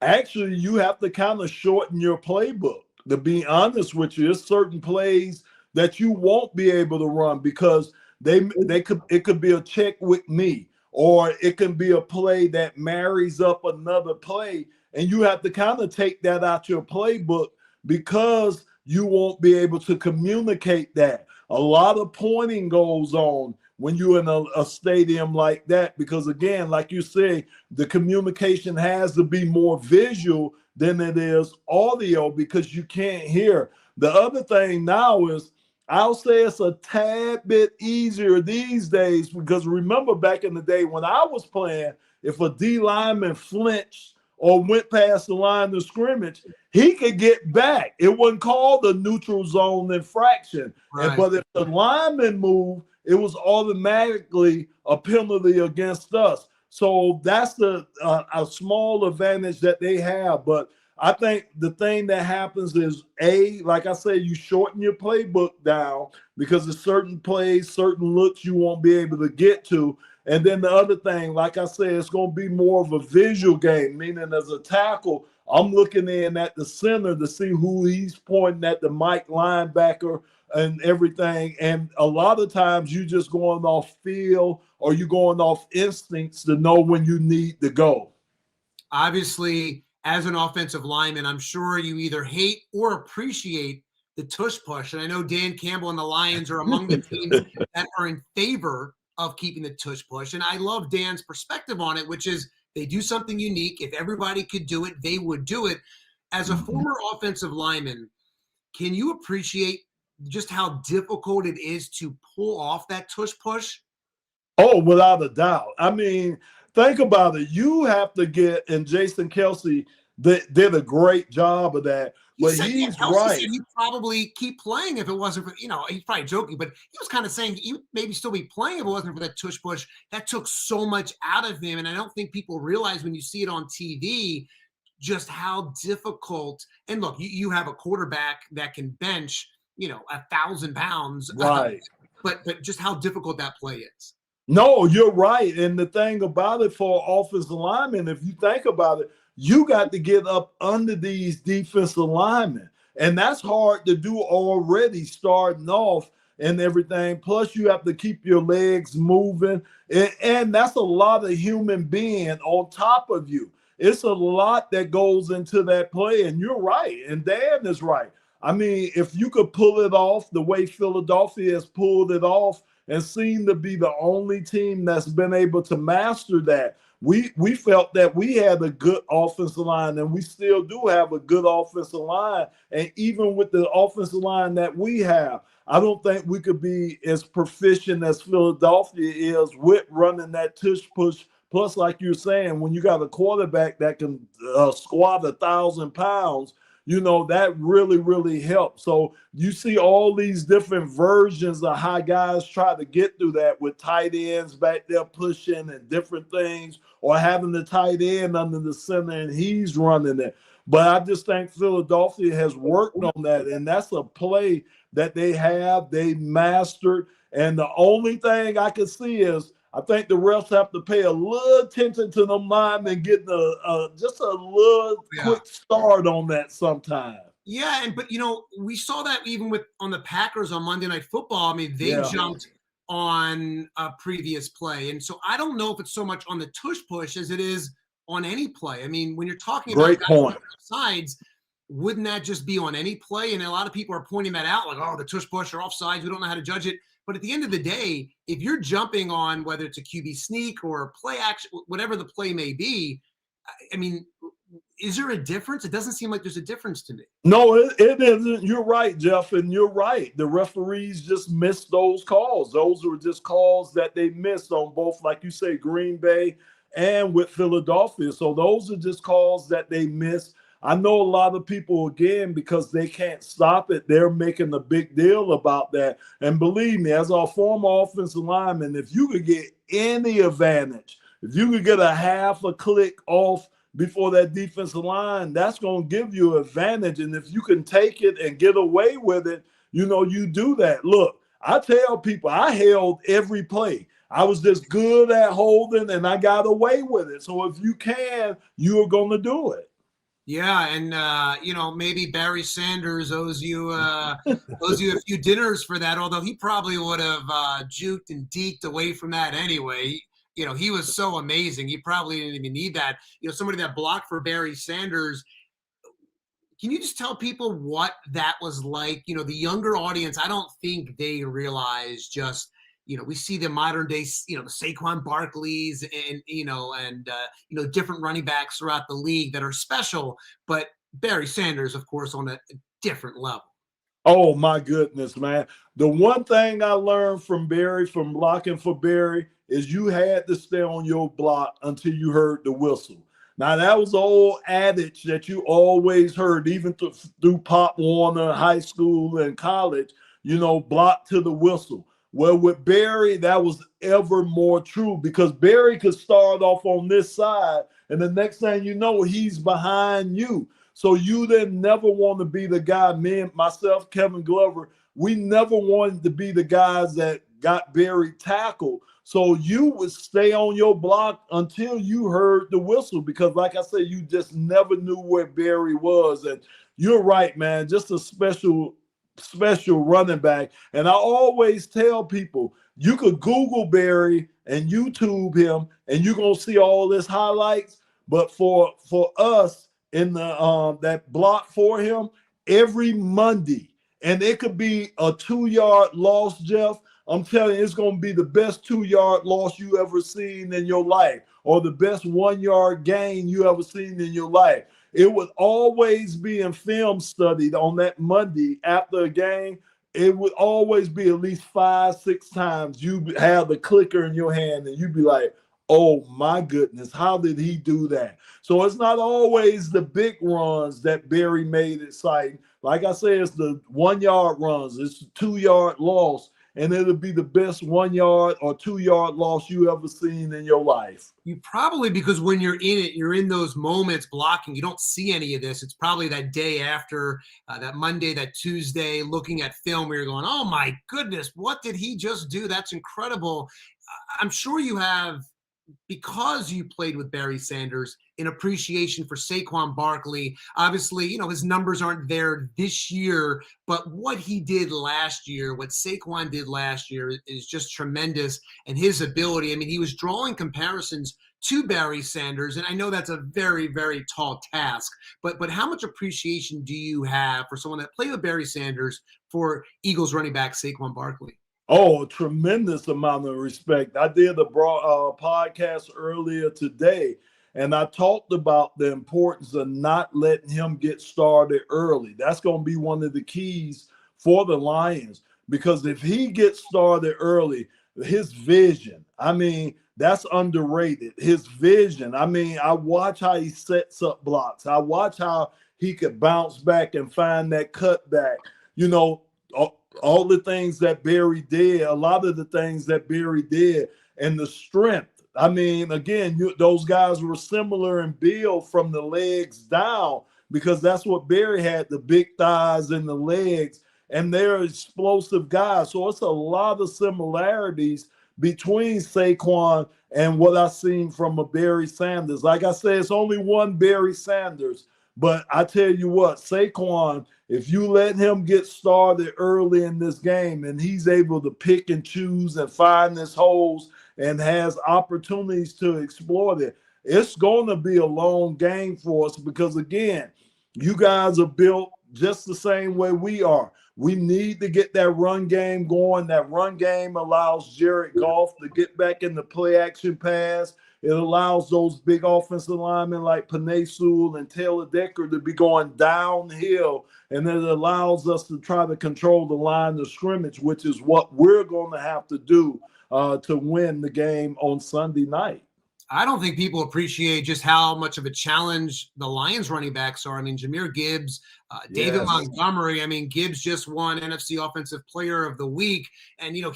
actually, you have to kind of shorten your playbook. To be honest with you, there's certain plays that you won't be able to run because it could be a check with me, or it can be a play that marries up another play, and you have to kind of take that out your playbook because you won't be able to communicate that. A lot of pointing goes on when you're in a stadium like that because, again, like you say, the communication has to be more visual than it is audio because you can't hear. The other thing now is, I'll say it's a tad bit easier these days because remember back in the day when I was playing, if a D lineman flinched or went past the line of scrimmage, he could get back. It wasn't called a neutral zone infraction. Right. But if the lineman moved, it was automatically a penalty against us. So that's a small advantage that they have. But I think the thing that happens is, like I say, you shorten your playbook down because there's certain plays, certain looks you won't be able to get to. And then the other thing, like I said, it's going to be more of a visual game, meaning as a tackle, I'm looking in at the center to see who he's pointing at, the Mike linebacker and everything. And a lot of times you just going off feel or you going off instincts to know when you need to go. Obviously, as an offensive lineman, I'm sure you either hate or appreciate the tush push. And I know Dan Campbell and the Lions are among the teams that are in favor of keeping the tush push. And I love Dan's perspective on it, which is they do something unique. If everybody could do it, they would do it. As a former offensive lineman, can you appreciate just how difficult it is to pull off that tush push? Oh, without a doubt. I mean, think about it. You have to get, and Jason Kelsey did a great job of that. But he's right. He'd probably keep playing if it wasn't for, he's probably joking, but he was kind of saying he would maybe still be playing if it wasn't for that tush push. That took so much out of him. And I don't think people realize when you see it on TV just how difficult. And look, you have a quarterback that can bench, 1,000 pounds. Right. But just how difficult that play is. No, you're right. And the thing about it for offensive linemen, if you think about it, you got to get up under these defensive linemen. And that's hard to do already starting off and everything. Plus, you have to keep your legs moving. And that's a lot of human being on top of you. It's a lot that goes into that play. And you're right. And Dan is right. I mean, if you could pull it off the way Philadelphia has pulled it off and seem to be the only team that's been able to master that, we felt that we had a good offensive line, and we still do have a good offensive line. And even with the offensive line that we have, I don't think we could be as proficient as Philadelphia is with running that tush push. Plus, like you're saying, when you got a quarterback that can squat 1,000 pounds, that really, really helps. So you see all these different versions of how guys try to get through that with tight ends back there pushing and different things, or having the tight end under the center and he's running it. But I just think Philadelphia has worked on that, and that's a play that they mastered. And the only thing I can see is I think the refs have to pay a little attention to them linemen getting just a little quick start on that sometime. Yeah, but we saw that even on the Packers on Monday Night Football. I mean, they jumped on a previous play, and so I don't know if it's so much on the tush push as it is on any play. I mean, when you're talking about sides, wouldn't that just be on any play? And a lot of people are pointing that out, like, oh, the tush push or offsides. We don't know how to judge it. But at the end of the day, if you're jumping on whether it's a QB sneak or a play action, whatever the play may be, I mean, is there a difference? It doesn't seem like there's a difference to me. No, it isn't. You're right, Jeff, and you're right. The referees just missed those calls. Those were just calls that they missed on both, like you say, Green Bay and with Philadelphia. So those are just calls that they missed. I know a lot of people, again, because they can't stop it, they're making a big deal about that. And believe me, as a former offensive lineman, if you could get any advantage, if you could get a half a click off before that defensive line, that's going to give you an advantage. And if you can take it and get away with it, you do that. Look, I tell people I held every play. I was just good at holding, and I got away with it. So if you can, you are going to do it. Yeah, and maybe Barry Sanders owes you a few dinners for that. Although he probably would have juked and deked away from that anyway. He was so amazing. He probably didn't even need that. Somebody that blocked for Barry Sanders. Can you just tell people what that was like? The younger audience, I don't think they realize just. We see the modern day, the Saquon Barkleys and different running backs throughout the league that are special, but Barry Sanders, of course, on a different level. Oh, my goodness, man. The one thing I learned from blocking for Barry, is you had to stay on your block until you heard the whistle. Now, that was the old adage that you always heard, even through Pop Warner, high school and college, block to the whistle. Well, with Barry, that was ever more true because Barry could start off on this side, and the next thing you know, he's behind you. So you didn't never want to be the guy, myself, Kevin Glover, we never wanted to be the guys that got Barry tackled. So you would stay on your block until you heard the whistle, because like I said, you just never knew where Barry was. And you're right, man, just a special running back. And I always tell people, you could Google Barry and YouTube him, and you're going to see all this highlights. But for us in the that block for him every Monday, and it could be a 2-yard loss, Jeff. I'm telling you, it's going to be the best 2-yard loss you ever seen in your life, or the best 1-yard gain you ever seen in your life. It would always be in film studied on that Monday after a game. It would always be at least 5-6 times you have the clicker in your hand and you'd be like, oh my goodness, how did he do that? So it's not always the big runs that Barry made exciting. Like I said, it's the 1-yard runs, it's the 2-yard loss, and it'll be the best 1-yard or 2-yard loss you ever seen in your life. You probably, because when you're in it, you're in those moments blocking, you don't see any of this. It's probably that day after, that Monday, that Tuesday, looking at film where you're going, oh my goodness, what did he just do? That's incredible. I'm sure you have, because you played with Barry Sanders, in appreciation for Saquon Barkley. Obviously, you know, his numbers aren't there this year, but what he did last year, what Saquon did last year is just tremendous. And his ability, I mean, he was drawing comparisons to Barry Sanders, and I know that's a very, very tall task, but how much appreciation do you have for someone that played with Barry Sanders for Eagles running back Saquon Barkley? Oh, a tremendous amount of respect. I did a podcast earlier today, and I talked about the importance of not letting him get started early. That's going to be one of the keys for the Lions, because if he gets started early, his vision, I mean, that's underrated. His vision, I mean, I watch how he sets up blocks. I watch how he could bounce back and find that cutback. You know, all the things that Barry did, a lot of the things that Barry did, and the strength. I mean, again, those guys were similar in build from the legs down, because that's what Barry had, the big thighs and the legs, and they're explosive guys. So it's a lot of similarities between Saquon and what I've seen from a Barry Sanders. Like I said, it's only one Barry Sanders, but I tell you what, Saquon, if you let him get started early in this game and he's able to pick and choose and find his holes and has opportunities to exploit it, it's going to be a long game for us, because, again, you guys are built just the same way we are. We need to get that run game going. That run game allows Jared Goff to get back in the play-action pass. It allows those big offensive linemen like Penei Sewell and Taylor Decker to be going downhill, and it allows us to try to control the line of scrimmage, which is what we're going to have to do to win the game on Sunday night. I don't think people appreciate just how much of a challenge the Lions running backs are. I mean, Jahmyr Gibbs, David Montgomery. I mean, Gibbs just won NFC Offensive Player of the Week. And, you know,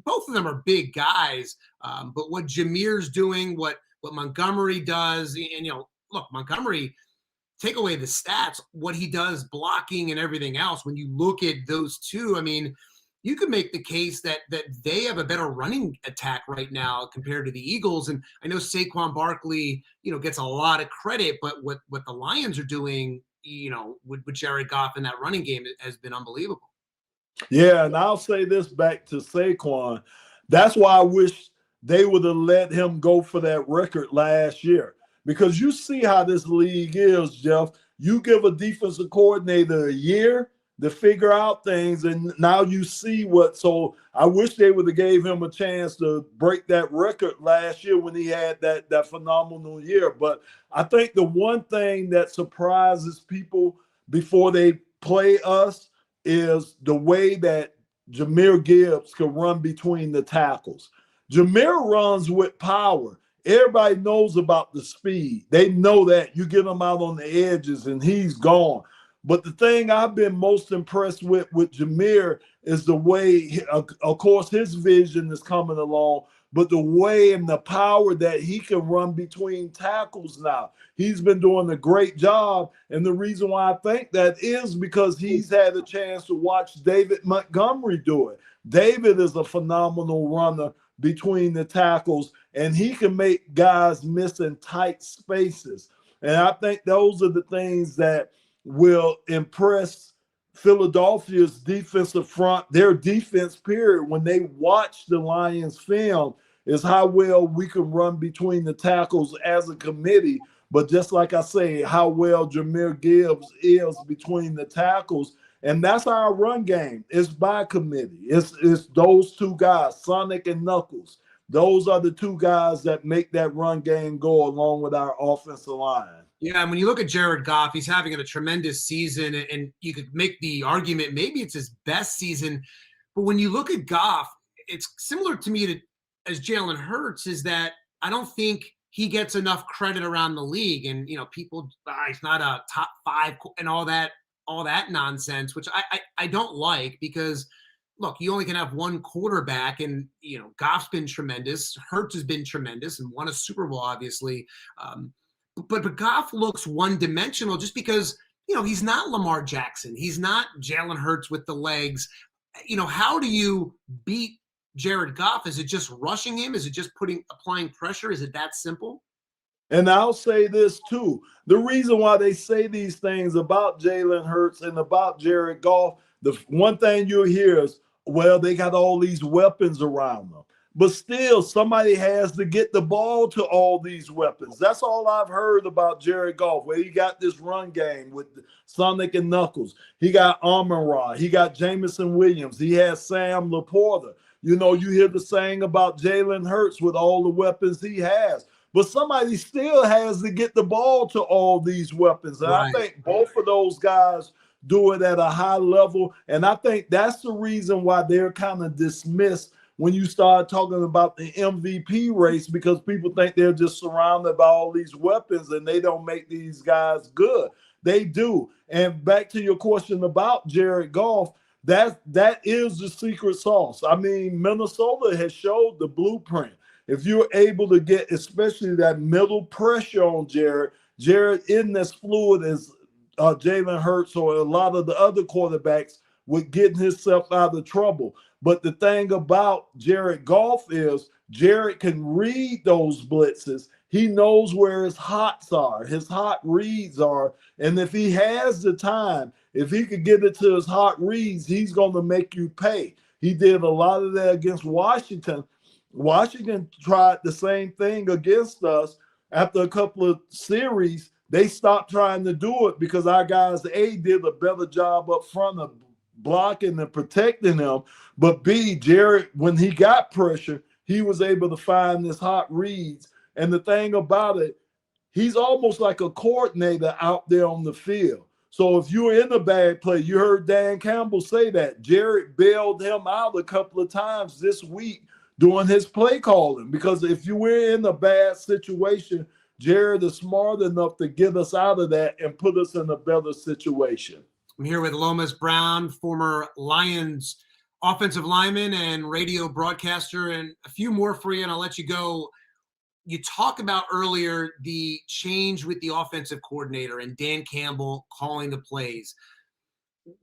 both of them are big guys. But what Jahmyr's doing, what Montgomery does, and, you know, look, Montgomery, take away the stats, what he does blocking and everything else. When you look at those two, I mean, you could make the case that they have a better running attack right now compared to the Eagles. And I know Saquon Barkley, you know, gets a lot of credit, but what the Lions are doing, you know, with Jared Goff in that running game has been unbelievable. Yeah, and I'll say this back to Saquon. That's why I wish they would have let him go for that record last year, because you see how this league is, Jeff. You give a defensive coordinator a year to figure out things, and now you see what. So I wish they would have gave him a chance to break that record last year when he had that phenomenal year. But I think the one thing that surprises people before they play us is the way that Jahmyr Gibbs can run between the tackles. Jahmyr runs with power. Everybody knows about the speed. They know that. You get him out on the edges and he's gone. But the thing I've been most impressed with Jahmyr is the way, of course, his vision is coming along, but the way and the power that he can run between tackles now. He's been doing a great job. And the reason why I think that is because he's had a chance to watch David Montgomery do it. David is a phenomenal runner between the tackles, and he can make guys miss in tight spaces. And I think those are the things that will impress Philadelphia's defensive front, their defense period, when they watch the Lions film, is how well we can run between the tackles as a committee. But just like I say, how well Jahmyr Gibbs is between the tackles. And that's our run game. It's by committee. It's those two guys, Sonic and Knuckles. Those are the two guys that make that run game go along with our offensive line. Yeah, and when you look at Jared Goff, he's having a tremendous season, and you could make the argument maybe it's his best season. But when you look at Goff, it's similar to me as Jalen Hurts, is that I don't think he gets enough credit around the league. And, people, he's not a top 5 and all that nonsense, which I don't like, because look, you only can have one quarterback, and Goff's been tremendous, Hurts has been tremendous and won a Super Bowl, obviously. But Goff looks one-dimensional just because he's not Lamar Jackson, he's not Jalen Hurts with the legs. How do you beat Jared Goff? Is it just rushing him? Is it just applying pressure? Is it that simple? And I'll say this too. The reason why they say these things about Jalen Hurts and about Jared Goff, the one thing you'll hear is, well, they got all these weapons around them. But still, somebody has to get the ball to all these weapons. That's all I've heard about Jared Goff, where he got this run game with Sonic and Knuckles. He got Amon-Ra. He got Jameson Williams. He has Sam Laporta. You hear the saying about Jalen Hurts with all the weapons he has. But somebody still has to get the ball to all these weapons. And right. I think both of those guys do it at a high level. And I think that's the reason why they're kind of dismissed when you start talking about the MVP race, because people think they're just surrounded by all these weapons and they don't make these guys good. They do. And back to your question about Jared Goff, that is the secret sauce. I mean, Minnesota has showed the blueprint. If you're able to get especially that middle pressure on Jared isn't as fluid as Jalen Hurts or a lot of the other quarterbacks with getting himself out of trouble. But the thing about Jared Goff is Jared can read those blitzes. He knows where his hots are, his hot reads are. And if he has the time, if he could get it to his hot reads, he's going to make you pay. He did a lot of that against Washington. Washington tried the same thing against us. After a couple of series, they stopped trying to do it because our guys, A, did a better job up front of blocking and protecting them. But B, Jared, when he got pressure, he was able to find his hot reads. And the thing about it, he's almost like a coordinator out there on the field. So if you're in a bad play, you heard Dan Campbell say that. Jared bailed him out a couple of times this week doing his play calling, because if you were in a bad situation, Jared is smart enough to get us out of that and put us in a better situation. I'm here with Lomas Brown, former Lions offensive lineman and radio broadcaster, and a few more for you, and I'll let you go. You talked about earlier the change with the offensive coordinator and Dan Campbell calling the plays.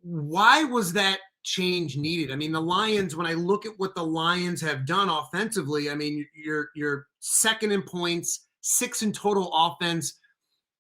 Why was that change needed? I mean, the Lions, when I look at what the Lions have done offensively, I mean, you're second in points, 6 in total offense.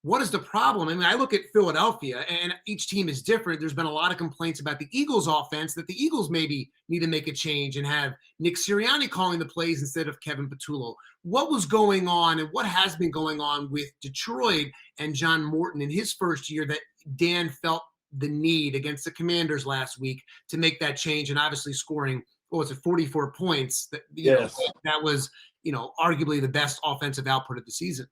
What is the problem? I mean, I look at Philadelphia, and each team is different. There's been a lot of complaints about the Eagles offense, that the Eagles maybe need to make a change and have Nick Sirianni calling the plays instead of Kevin Patullo. What was going on, and what has been going on with Detroit and John Morton in his first year that Dan felt the need against the Commanders last week to make that change, and obviously scoring, 44 points? That was, arguably the best offensive output of the season.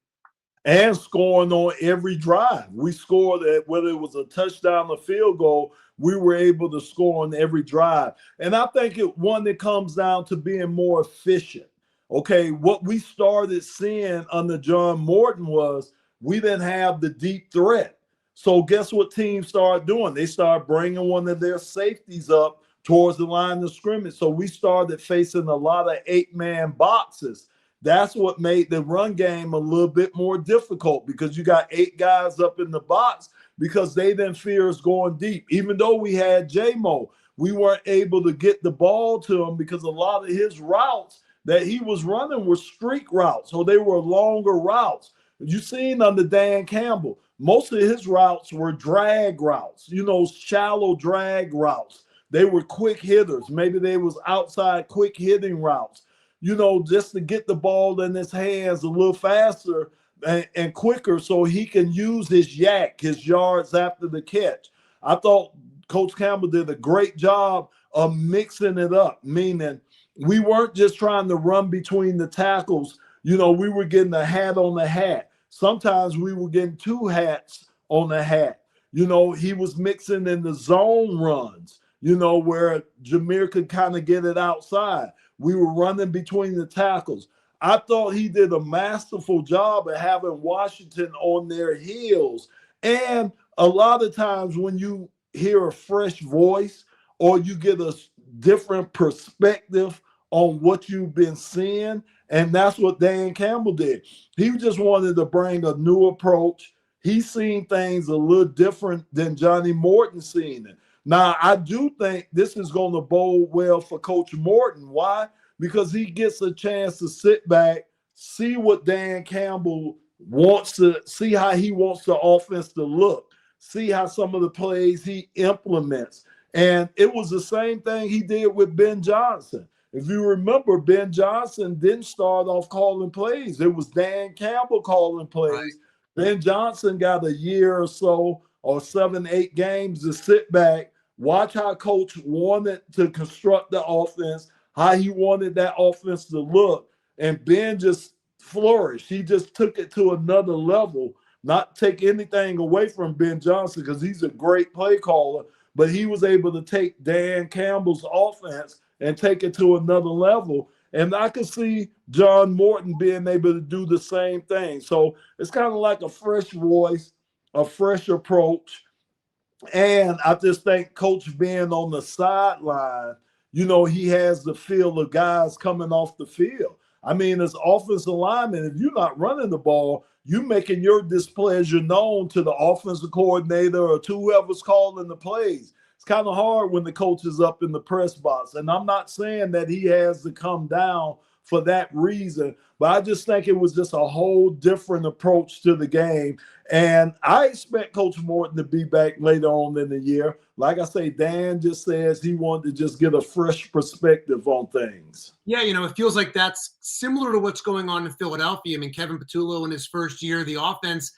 And scoring on every drive. We scored at, whether it was a touchdown or field goal, we were able to score on every drive. And I think one that comes down to being more efficient. Okay, what we started seeing under John Morton was we didn't have the deep threat. So guess what teams started doing? They started bringing one of their safeties up towards the line of scrimmage. So we started facing a lot of 8-man boxes. That's what made the run game a little bit more difficult, because you got 8 guys up in the box because they didn't fear us going deep. Even though we had J-Mo, we weren't able to get the ball to him because a lot of his routes that he was running were streak routes, so they were longer routes. You seen under Dan Campbell, most of his routes were drag routes, shallow drag routes. They were quick hitters. Maybe they was outside quick hitting routes, just to get the ball in his hands a little faster and quicker so he can use his yak, his yards after the catch. I thought Coach Campbell did a great job of mixing it up, meaning we weren't just trying to run between the tackles. We were getting a hat on the hat. Sometimes we were getting two hats on the hat. He was mixing in the zone runs, where Jameer could kind of get it outside. We were running between the tackles. I thought he did a masterful job of having Washington on their heels. And a lot of times when you hear a fresh voice or you get a different perspective on what you've been seeing, and that's what Dan Campbell did. He just wanted to bring a new approach. He's seen things a little different than Johnny Morton seen it. Now, I do think this is going to bode well for Coach Morton. Why? Because he gets a chance to sit back, see what Dan Campbell wants to see, how he wants the offense to look, see how some of the plays he implements. And it was the same thing he did with Ben Johnson. If you remember, Ben Johnson didn't start off calling plays. It was Dan Campbell calling plays. Right. Ben Johnson got a year or so, or 7-8 games to sit back, watch how Coach wanted to construct the offense, how he wanted that offense to look, and Ben just flourished. He just took it to another level. Not take anything away from Ben Johnson because he's a great play caller, but he was able to take Dan Campbell's offense and take it to another level. And I could see John Morton being able to do the same thing. So it's kind of like a fresh voice, a fresh approach. And I just think Coach being on the sideline, he has the feel of guys coming off the field. I mean, as offensive lineman, if you're not running the ball, you're making your displeasure known to the offensive coordinator or to whoever's calling the plays. It's kind of hard when the coach is up in the press box. And I'm not saying that he has to come down for that reason, but I just think it was just a whole different approach to the game. And I expect Coach Morton to be back later on in the year. Like I say, Dan just says he wanted to just get a fresh perspective on things. Yeah, it feels like that's similar to what's going on in Philadelphia. I mean, Kevin Patullo in his first year, the offense,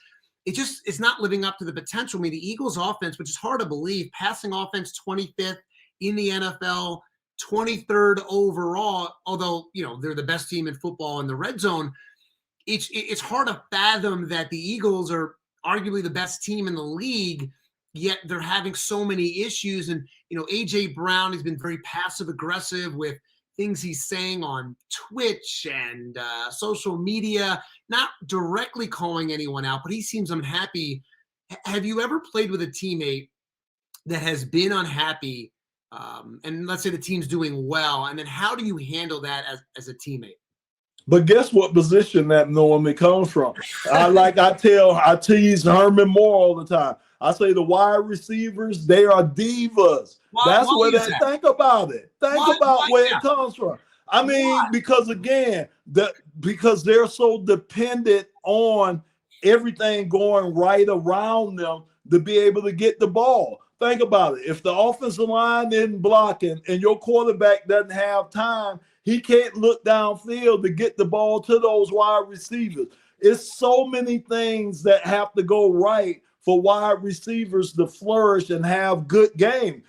it's not living up to the potential. I mean, the Eagles offense, which is hard to believe, passing offense 25th in the NFL, 23rd overall, although, they're the best team in football in the red zone. It's hard to fathom that the Eagles are arguably the best team in the league, yet they're having so many issues. And, A.J. Brown has been very passive aggressive with things he's saying on Twitch and social media, not directly calling anyone out, but he seems unhappy. Have you ever played with a teammate that has been unhappy, and let's say the team's doing well, and then how do you handle that as a teammate? But guess what position that normally comes from? I tease Herman Moore all the time. I say the wide receivers, they are divas. That's where they think about it. Think about where it comes from. I mean, because again, because they're so dependent on everything going right around them to be able to get the ball. Think about it. If the offensive line isn't blocking and your quarterback doesn't have time, he can't look downfield to get the ball to those wide receivers. It's so many things that have to go right for wide receivers to flourish and have good game.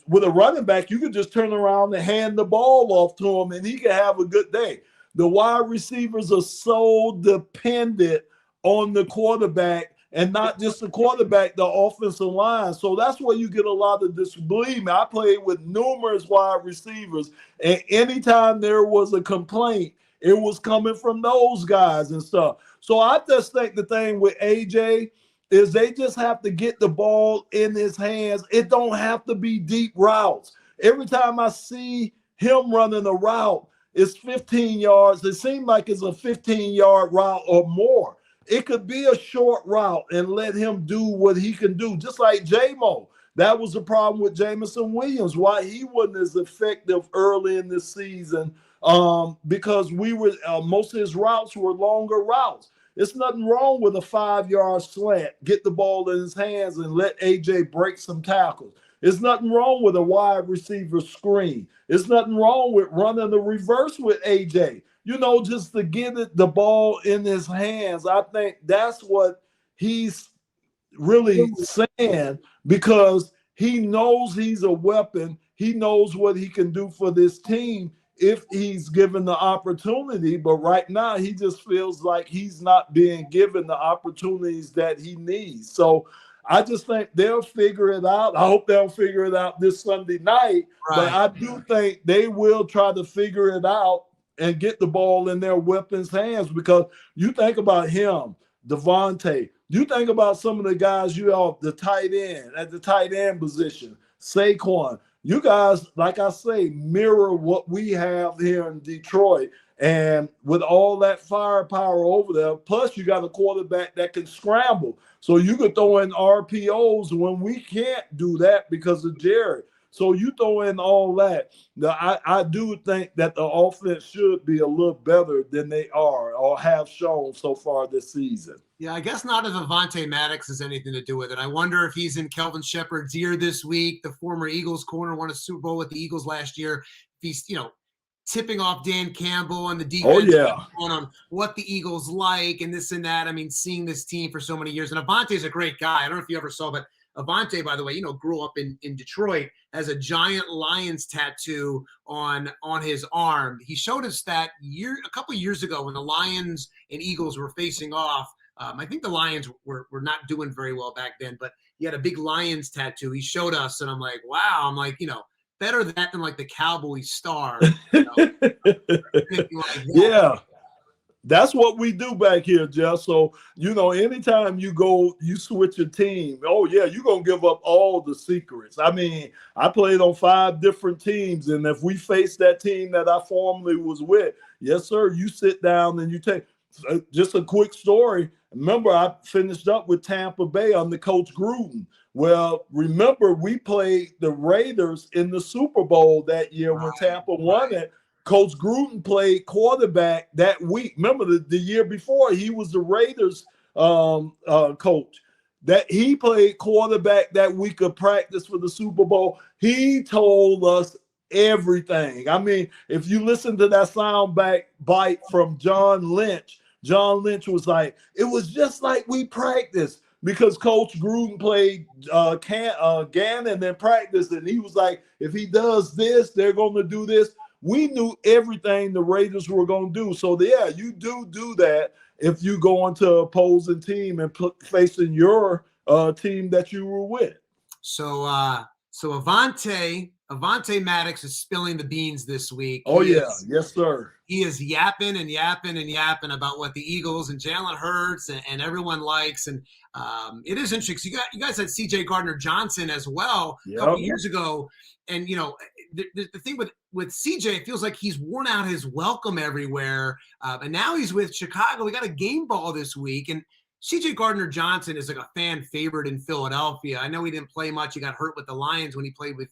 With a running back, you could just turn around and hand the ball off to him and he can have a good day. The wide receivers are so dependent on the quarterback, and not just the quarterback, the offensive line. So that's where you get a lot of this. Believe me, I played with numerous wide receivers, and anytime there was a complaint, it was coming from those guys and stuff. So I just think the thing with AJ is they just have to get the ball in his hands. It don't have to be deep routes. Every time I see him running a route, it's 15 yards. It seems like it's a 15-yard route or more. It could be a short route and let him do what he can do, just like J-Mo. That was the problem with Jameson Williams, why he wasn't as effective early in the season, because most of his routes were longer routes. It's nothing wrong with a 5-yard slant, get the ball in his hands and let AJ break some tackles. There's nothing wrong with a wide receiver screen. There's nothing wrong with running the reverse with AJ. Just to get the ball in his hands. I think that's what he's really saying, because he knows he's a weapon. He knows what he can do for this team if he's given the opportunity. But right now, he just feels like he's not being given the opportunities that he needs. So I just think they'll figure it out. I hope they'll figure it out this Sunday night. Right. But I do think they will try to figure it out and get the ball in their weapons' hands, because you think about him, Devontae. You think about some of the guys you have, the tight end, at the tight end position, Saquon. You guys, like I say, mirror what we have here in Detroit. And with all that firepower over there, plus you got a quarterback that can scramble. So you could throw in RPOs when we can't do that because of Jared. So you throw in all that. Now, I do think that the offense should be a little better than they are or have shown so far this season. Yeah, I guess not if Avonte Maddox has anything to do with it. I wonder if he's in Kelvin Shepard's ear this week. The former Eagles corner won a Super Bowl with the Eagles last year. If he's, tipping off Dan Campbell and the defense on what the Eagles like and this and that. I mean, seeing this team for so many years. And Avonte's a great guy. I don't know if you ever saw, but Avonte, by the way, grew up in Detroit, has a giant Lions tattoo on his arm. He showed us that a couple years ago when the Lions and Eagles were facing off. I think the Lions were not doing very well back then, but he had a big Lions tattoo. He showed us, and I'm like, wow. I'm like, better that than like the Cowboy star. Yeah. That's what we do back here, Jeff. So, anytime you switch a team, you're going to give up all the secrets. I mean, I played on 5 different teams, and if we face that team that I formerly was with, yes, sir, you sit down and you take just a quick story. Remember, I finished up with Tampa Bay under Coach Gruden. Well, remember, we played the Raiders in the Super Bowl that year when Tampa won it. Coach Gruden played quarterback that week. Remember, the year before, he was the Raiders coach. That he played quarterback that week of practice for the Super Bowl. He told us everything. I mean, if you listen to that bite from John Lynch was like, it was just like we practiced, because Coach Gruden played Gannon in practice, and he was like, if he does this, they're going to do this. We knew everything the Raiders were going to do. So, yeah, you do that if you go into an opposing team and facing your team that you were with. So Avonte Maddox is spilling the beans this week. Yes, sir. He is yapping and yapping and yapping about what the Eagles and Jalen Hurts and everyone likes. And it is interesting. You guys had C.J. Gardner-Johnson as well a couple years ago. And, the thing with C.J., it feels like he's worn out his welcome everywhere. And now he's with Chicago. We got a game ball this week. And C.J. Gardner-Johnson is like a fan favorite in Philadelphia. I know he didn't play much. He got hurt with the Lions when he played with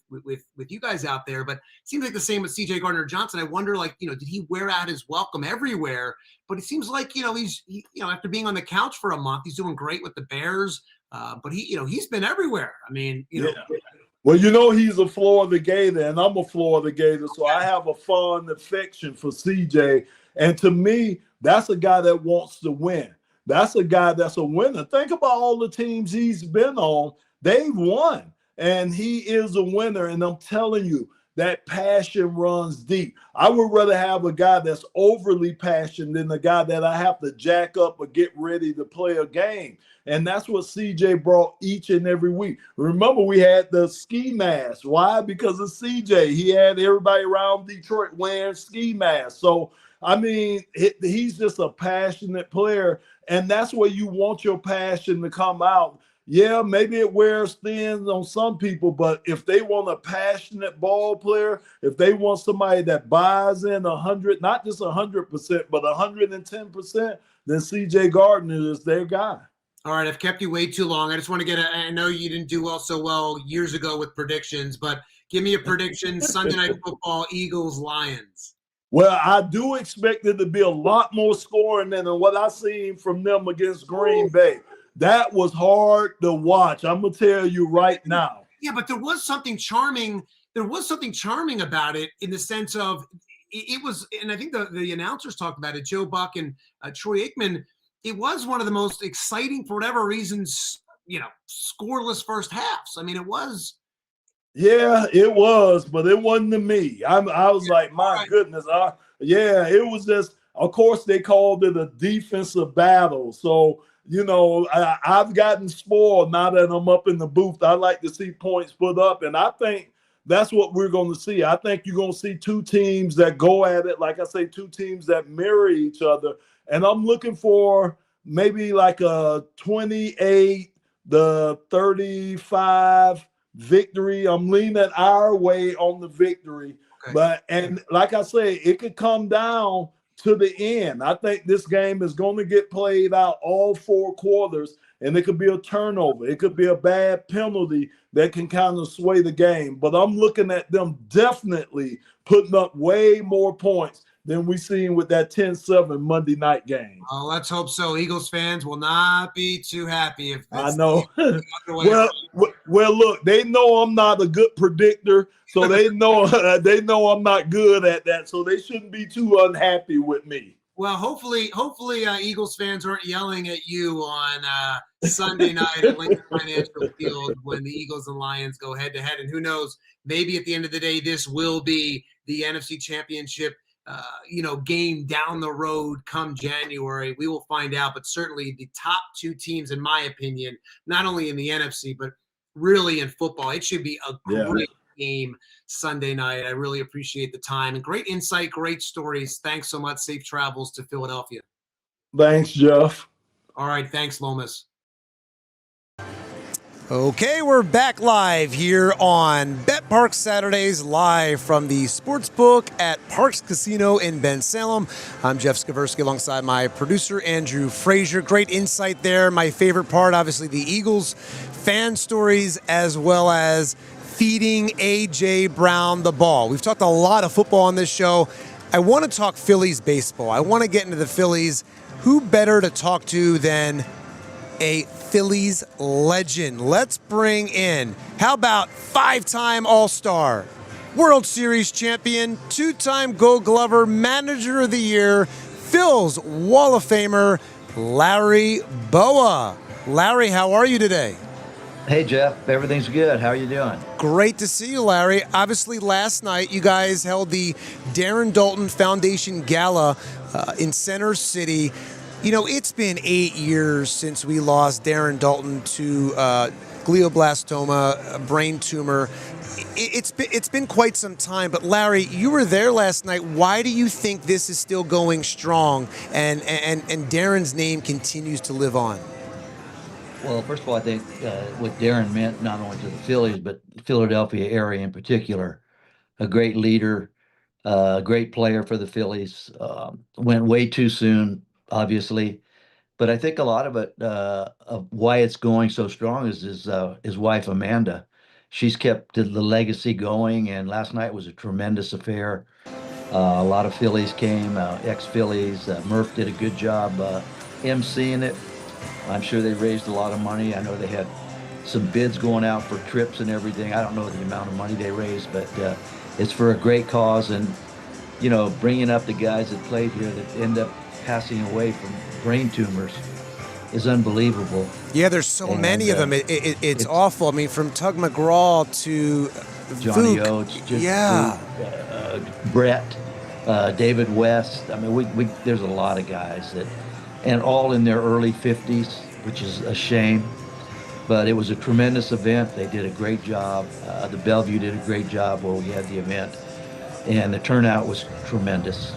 you guys out there. But it seems like the same with C.J. Gardner-Johnson. I wonder, did he wear out his welcome everywhere? But it seems like, he's after being on the couch for a month, he's doing great with the Bears. But he's been everywhere. I mean, Well, he's a Florida Gator, and I'm a Florida Gator, so I have a fond affection for CJ. And to me, that's a guy that wants to win. That's a guy that's a winner. Think about all the teams he's been on. They've won, and he is a winner. And I'm telling you, that passion runs deep. I would rather have a guy that's overly passionate than a guy that I have to jack up or get ready to play a game. And that's what CJ brought each and every week. Remember, we had the ski mask. Why? Because of CJ. He had everybody around Detroit wearing ski masks. So, I mean, he's just a passionate player. And that's where you want your passion to come out. Yeah, maybe it wears thin on some people, but if they want a passionate ball player, if they want somebody that buys in 100, not just 100%, but 110%, then CJ Gardner is their guy. All right, I've kept you way too long. I just want to I know you didn't do so well years ago with predictions, but give me a prediction. Sunday Night Football, Eagles, Lions. Well, I do expect it to be a lot more scoring than what I seen from them against Green Bay. That was hard to watch. I'm going to tell you right now. Yeah, but there was something charming. There was something charming about it in the sense of it was, and I think the announcers talked about it, Joe Buck and Troy Aikman. It was one of the most exciting, for whatever reasons, scoreless first halves. I mean, it was. Yeah, it was, but it wasn't to me. I was like, my goodness. It was just, of course, they called it a defensive battle. So, I've gotten spoiled now that I'm up in the booth. I like to see points put up, and I think that's what we're going to see. I think you're going to see two teams that go at it, like I say, two teams that mirror each other. And I'm looking for maybe like a 28-35 victory. I'm leaning our way on the victory. Okay. And like I say, it could come down to the end. I think this game is going to get played out all 4 quarters, and it could be a turnover. It could be a bad penalty that can kind of sway the game. But I'm looking at them definitely putting up way more points than we seen with that 10-7 Monday night game. Oh, let's hope so. Eagles fans will not be too happy if I know. well, look, they know I'm not a good predictor, so they know I'm not good at that, so they shouldn't be too unhappy with me. Well, hopefully, Eagles fans aren't yelling at you on Sunday night at Lincoln Financial Field when the Eagles and Lions go head-to-head. And who knows, maybe at the end of the day, this will be the NFC Championship game down the road come January. We will find out, but certainly the top 2 teams, in my opinion, not only in the NFC, but really in football. It should be a great game Sunday night. I really appreciate the time and great insight, great stories. Thanks so much. Safe travels to Philadelphia. Thanks, Jeff. All right. Thanks, Lomas. Okay, we're back live here on BETPARX Saturdays, live from the Sportsbook at Parx Casino in Ben Salem. I'm Jeff Skversky alongside my producer, Andrew Frazier. Great insight there. My favorite part, obviously, the Eagles fan stories as well as feeding A.J. Brown the ball. We've talked a lot of football on this show. I want to talk Phillies baseball. I want to get into the Phillies. Who better to talk to than a Phillies legend? Let's bring in, how about 5-time All-Star, World Series champion, 2-time Gold Glover, Manager of the Year, Phil's Wall of Famer, Larry Bowa. Larry, how are you today? Hey, Jeff. Everything's good. How are you doing? Great to see you, Larry. Obviously, last night you guys held the Darren Daulton Foundation Gala in Center City. It's been 8 years since we lost Darren Daulton to glioblastoma, a brain tumor. It's been quite some time. But Larry, you were there last night. Why do you think this is still going strong and Darren's name continues to live on? Well, first of all, I think what Darren meant not only to the Phillies, but the Philadelphia area in particular. A great leader, a great player for the Phillies. Went way too soon, obviously. But I think a lot of it, of why it's going so strong is his wife, Amanda. She's kept the legacy going, and last night was a tremendous affair. A lot of Phillies came, ex-Phillies. Murph did a good job emceeing it. I'm sure they raised a lot of money. I know they had some bids going out for trips and everything. I don't know the amount of money they raised, but it's for a great cause. And, bringing up the guys that played here that end up passing away from brain tumors is unbelievable. Yeah, there's so many of them. It's awful. I mean, from Tug McGraw to Johnny Vuk. Oates, Vuk, Brett, David West. I mean, there's a lot of guys and all in their early 50s, which is a shame. But it was a tremendous event. They did a great job. The Bellevue did a great job where we had the event, and the turnout was tremendous.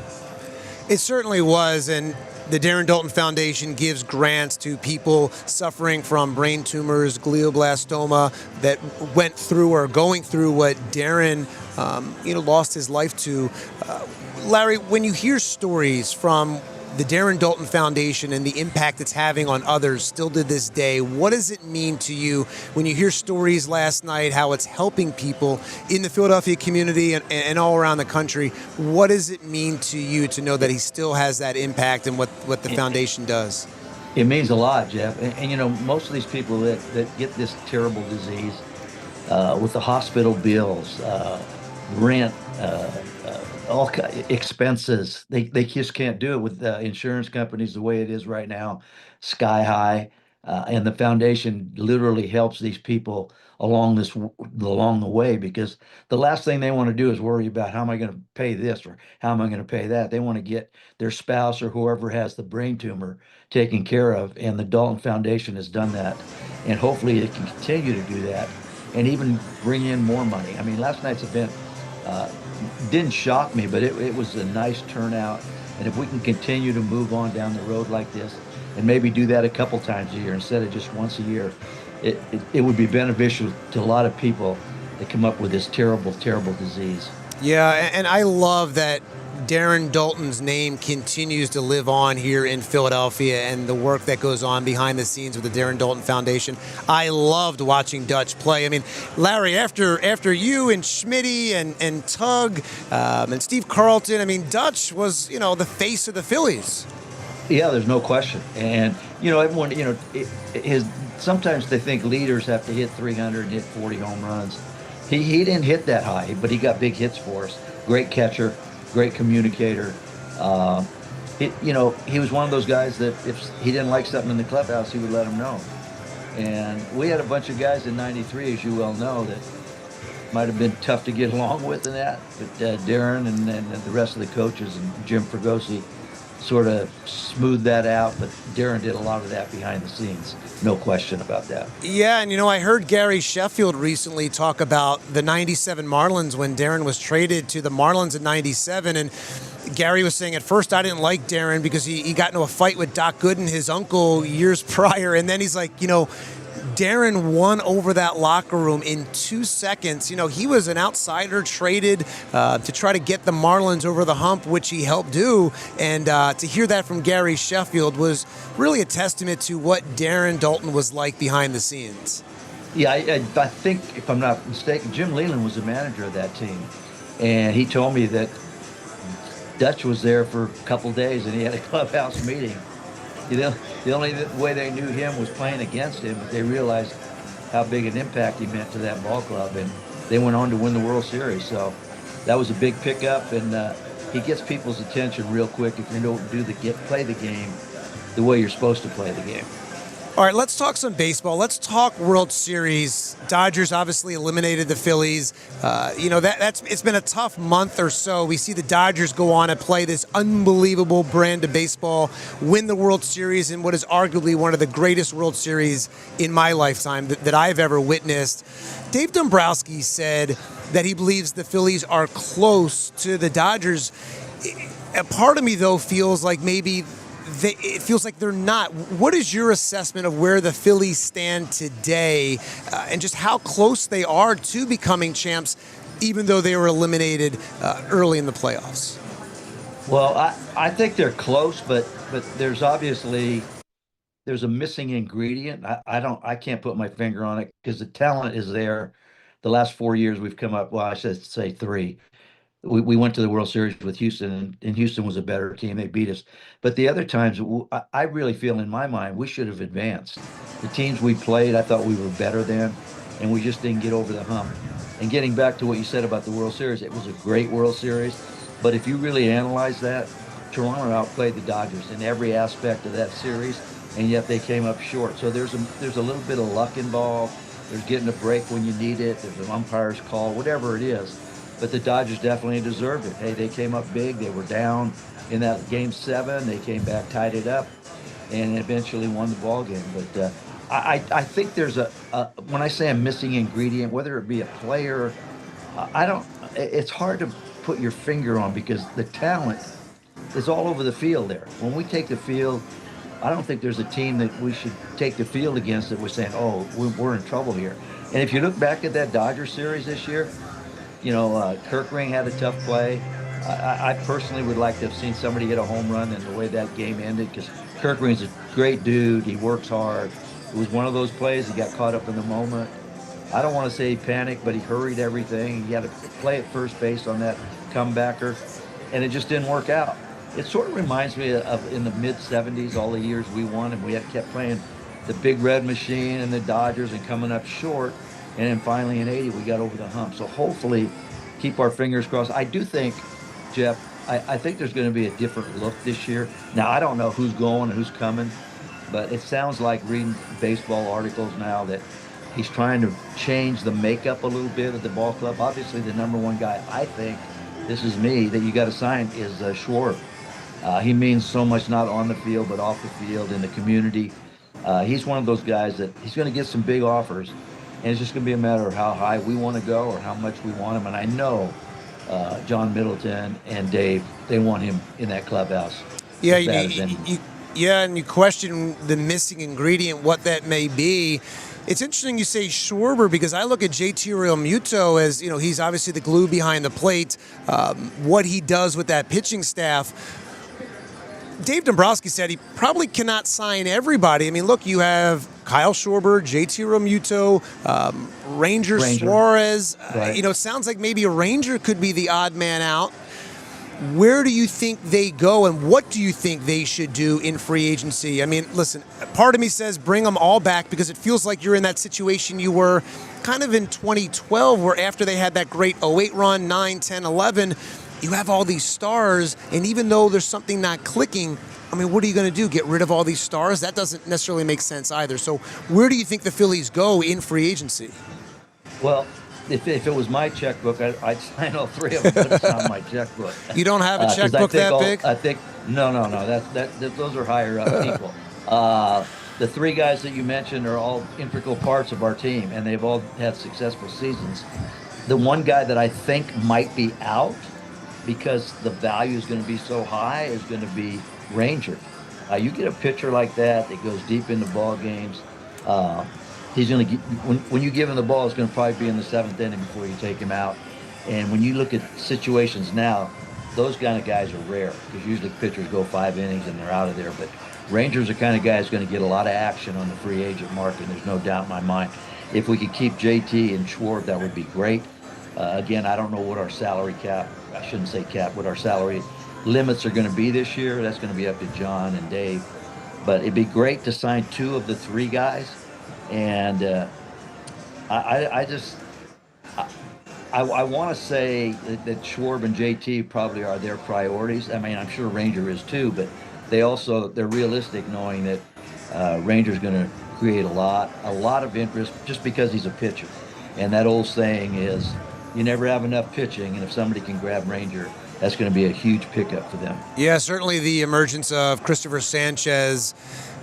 It certainly was, and the Darren Daulton Foundation gives grants to people suffering from brain tumors, glioblastoma, that went through or going through what Darren, lost his life to. Larry, when you hear stories from the Darren Daulton Foundation and the impact it's having on others still to this day. What does it mean to you when you hear stories last night, how it's helping people in the Philadelphia community and all around the country? What does it mean to you to know that he still has that impact and what the foundation does? It means a lot, Jeff. And you know, most of these people that get this terrible disease with the hospital bills, rent, all expenses, they just can't do it with insurance companies the way it is right now, sky high. And the foundation literally helps these people along the way, because the last thing they want to do is worry about how am I going to pay this or how am I going to pay that. They want to get their spouse or whoever has the brain tumor taken care of, and the Daulton Foundation has done that, and hopefully it can continue to do that and even bring in more money. I mean, last night's event didn't shock me, but it was a nice turnout, and if we can continue to move on down the road like this and maybe do that a couple times a year instead of just once a year, it would be beneficial to a lot of people that come up with this terrible, terrible disease. Yeah, and I love that Darren Daulton's name continues to live on here in Philadelphia and the work that goes on behind the scenes with the Darren Daulton Foundation. I loved watching Dutch play. I mean, Larry, after you and Schmitty and Tug and Steve Carlton, I mean, Dutch was, the face of the Phillies. Yeah, there's no question. And, everyone, sometimes they think leaders have to hit 300 and hit 40 home runs. He didn't hit that high, but he got big hits for us. Great catcher, great communicator. He was one of those guys that if he didn't like something in the clubhouse, he would let him know. And we had a bunch of guys in '93, as you well know, that might have been tough to get along with in that. But Darren and the rest of the coaches and Jim Fregosi sort of smoothed that out, but Darren did a lot of that behind the scenes. No question about that. Yeah, and I heard Gary Sheffield recently talk about the 97 Marlins when Darren was traded to the Marlins in 97, and Gary was saying, at first I didn't like Darren because he got into a fight with Doc Gooden, his uncle, years prior, and then he's like, Darren won over that locker room in 2 seconds. He was an outsider traded to try to get the Marlins over the hump, which he helped do. And to hear that from Gary Sheffield was really a testament to what Darren Daulton was like behind the scenes. Yeah, I think, if I'm not mistaken, Jim Leland was the manager of that team. And he told me that Dutch was there for a couple days and he had a clubhouse meeting. The only way they knew him was playing against him, but they realized how big an impact he meant to that ball club, and they went on to win the World Series. So that was a big pickup, and he gets people's attention real quick if you don't play the game the way you're supposed to play the game. All right, let's talk some baseball. Let's talk World Series. Dodgers obviously eliminated the Phillies. It's been a tough month or so. We see the Dodgers go on and play this unbelievable brand of baseball, win the World Series in what is arguably one of the greatest World Series in my lifetime that I've ever witnessed. Dave Dombrowski said that he believes the Phillies are close to the Dodgers. A part of me, though, feels like maybe it feels like they're not. What is your assessment of where the Phillies stand today and just how close they are to becoming champs, even though they were eliminated early in the playoffs? Well, I think they're close, but there's obviously a missing ingredient. I can't put my finger on it because the talent is there. The last 4 years we've come up, well, I should say 3. We went to the World Series with Houston, and Houston was a better team. They beat us. But the other times, I really feel in my mind we should have advanced. The teams we played, I thought we were better than, and we just didn't get over the hump. And getting back to what you said about the World Series, it was a great World Series. But if you really analyze that, Toronto outplayed the Dodgers in every aspect of that series, and yet they came up short. So there's a little bit of luck involved. There's getting a break when you need it. There's an umpire's call, whatever it is. But the Dodgers definitely deserved it. Hey, they came up big. They were down in that Game 7. They came back, tied it up, and eventually won the ball game. But I think there's when I say a missing ingredient, whether it be a player, it's hard to put your finger on because the talent is all over the field there. When we take the field, I don't think there's a team that we should take the field against that we're saying, oh, we're in trouble here. And if you look back at that Dodgers series this year, Kirkring had a tough play. I personally would like to have seen somebody hit a home run and the way that game ended, because Kirk Green's a great dude. He works hard. It was one of those plays. He got caught up in the moment. I don't want to say he panicked, but he hurried everything. He had to play at first base on that comebacker, and it just didn't work out. It sort of reminds me of in the mid-'70s, all the years we won, and we had kept playing the Big Red Machine and the Dodgers and coming up short. And then finally in '80, we got over the hump. So hopefully, keep our fingers crossed. I do think, Jeff, I think there's going to be a different look this year. Now, I don't know who's going and who's coming, but it sounds like reading baseball articles now that he's trying to change the makeup a little bit of the ball club. Obviously, the number one guy, I think, this is me, that you got to sign is Schwarber. He means so much, not on the field, but off the field, in the community. He's one of those guys that he's going to get some big offers, and it's just going to be a matter of how high we want to go or how much we want him. And I know John Middleton and Dave, they want him in that clubhouse. Yeah, and you question the missing ingredient, what that may be. It's interesting you say Schwarber, because I look at JT Realmuto as, he's obviously the glue behind the plate. What he does with that pitching staff. Dave Dombrowski said he probably cannot sign everybody. I mean, look, you have Kyle Schwarber, JT Realmuto, Ranger Suarez. Right. It sounds like maybe a Ranger could be the odd man out. Where do you think they go, and what do you think they should do in free agency? I mean, listen, part of me says bring them all back, because it feels like you're in that situation you were kind of in 2012, where after they had that great 08 run, 9, 10, 11, you have all these stars, and even though there's something not clicking, I mean, what are you going to do? Get rid of all these stars? That doesn't necessarily make sense either. So where do you think the Phillies go in free agency? Well, if it was my checkbook, I'd sign all three of them, but it's not my checkbook. You don't have a checkbook that big? I think no. Those are higher up people. The three guys that you mentioned are all integral parts of our team, and they've all had successful seasons. The one guy that I think might be out, because the value is going to be so high, is going to be Ranger. You get a pitcher like that goes deep into ball games. He's going to when you give him the ball, it's going to probably be in the seventh inning before you take him out. And when you look at situations now, those kind of guys are rare, because usually pitchers go 5 innings and they're out of there. But Ranger's the kind of guy who's going to get a lot of action on the free agent market. There's no doubt in my mind. If we could keep JT and Schwarber, that would be great. Again, I don't know what our salary cap, I shouldn't say cap, what our salary limits are going to be this year. That's going to be up to John and Dave. But it'd be great to sign 2 of the 3 guys. And I want to say that Schwarber and JT probably are their priorities. I mean, I'm sure Ranger is too, but they're realistic, knowing that Ranger's going to create a lot of interest just because he's a pitcher. And that old saying is, you never have enough pitching, and if somebody can grab Ranger, that's going to be a huge pickup for them. Yeah, certainly the emergence of Christopher Sanchez,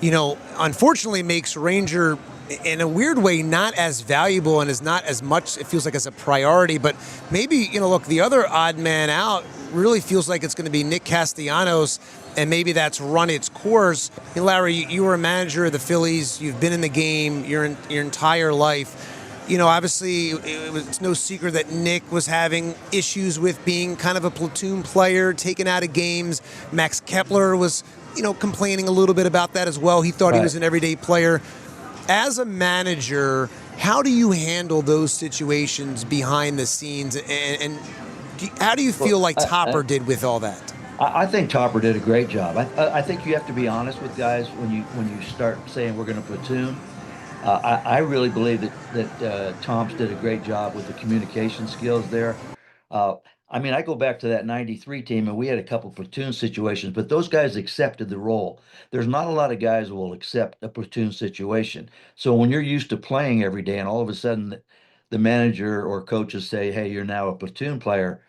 unfortunately makes Ranger, in a weird way, not as valuable and is not as much, it feels like, as a priority. But maybe, look, the other odd man out really feels like it's going to be Nick Castellanos, and maybe that's run its course. Larry, you were a manager of the Phillies. You've been in the game your entire life. Obviously, it's no secret that Nick was having issues with being kind of a platoon player, taken out of games. Max Kepler was, complaining a little bit about that as well. He thought he was an everyday player. As a manager, how do you handle those situations behind the scenes, and how do you feel like Topper did with all that? I think Topper did a great job. I think you have to be honest with guys when you start saying we're going to platoon. I really believe that Tomps did a great job with the communication skills there. I go back to that 93 team, and we had a couple platoon situations, but those guys accepted the role. There's not a lot of guys who will accept a platoon situation. So when you're used to playing every day and all of a sudden the manager or coaches say, hey, you're now a platoon player,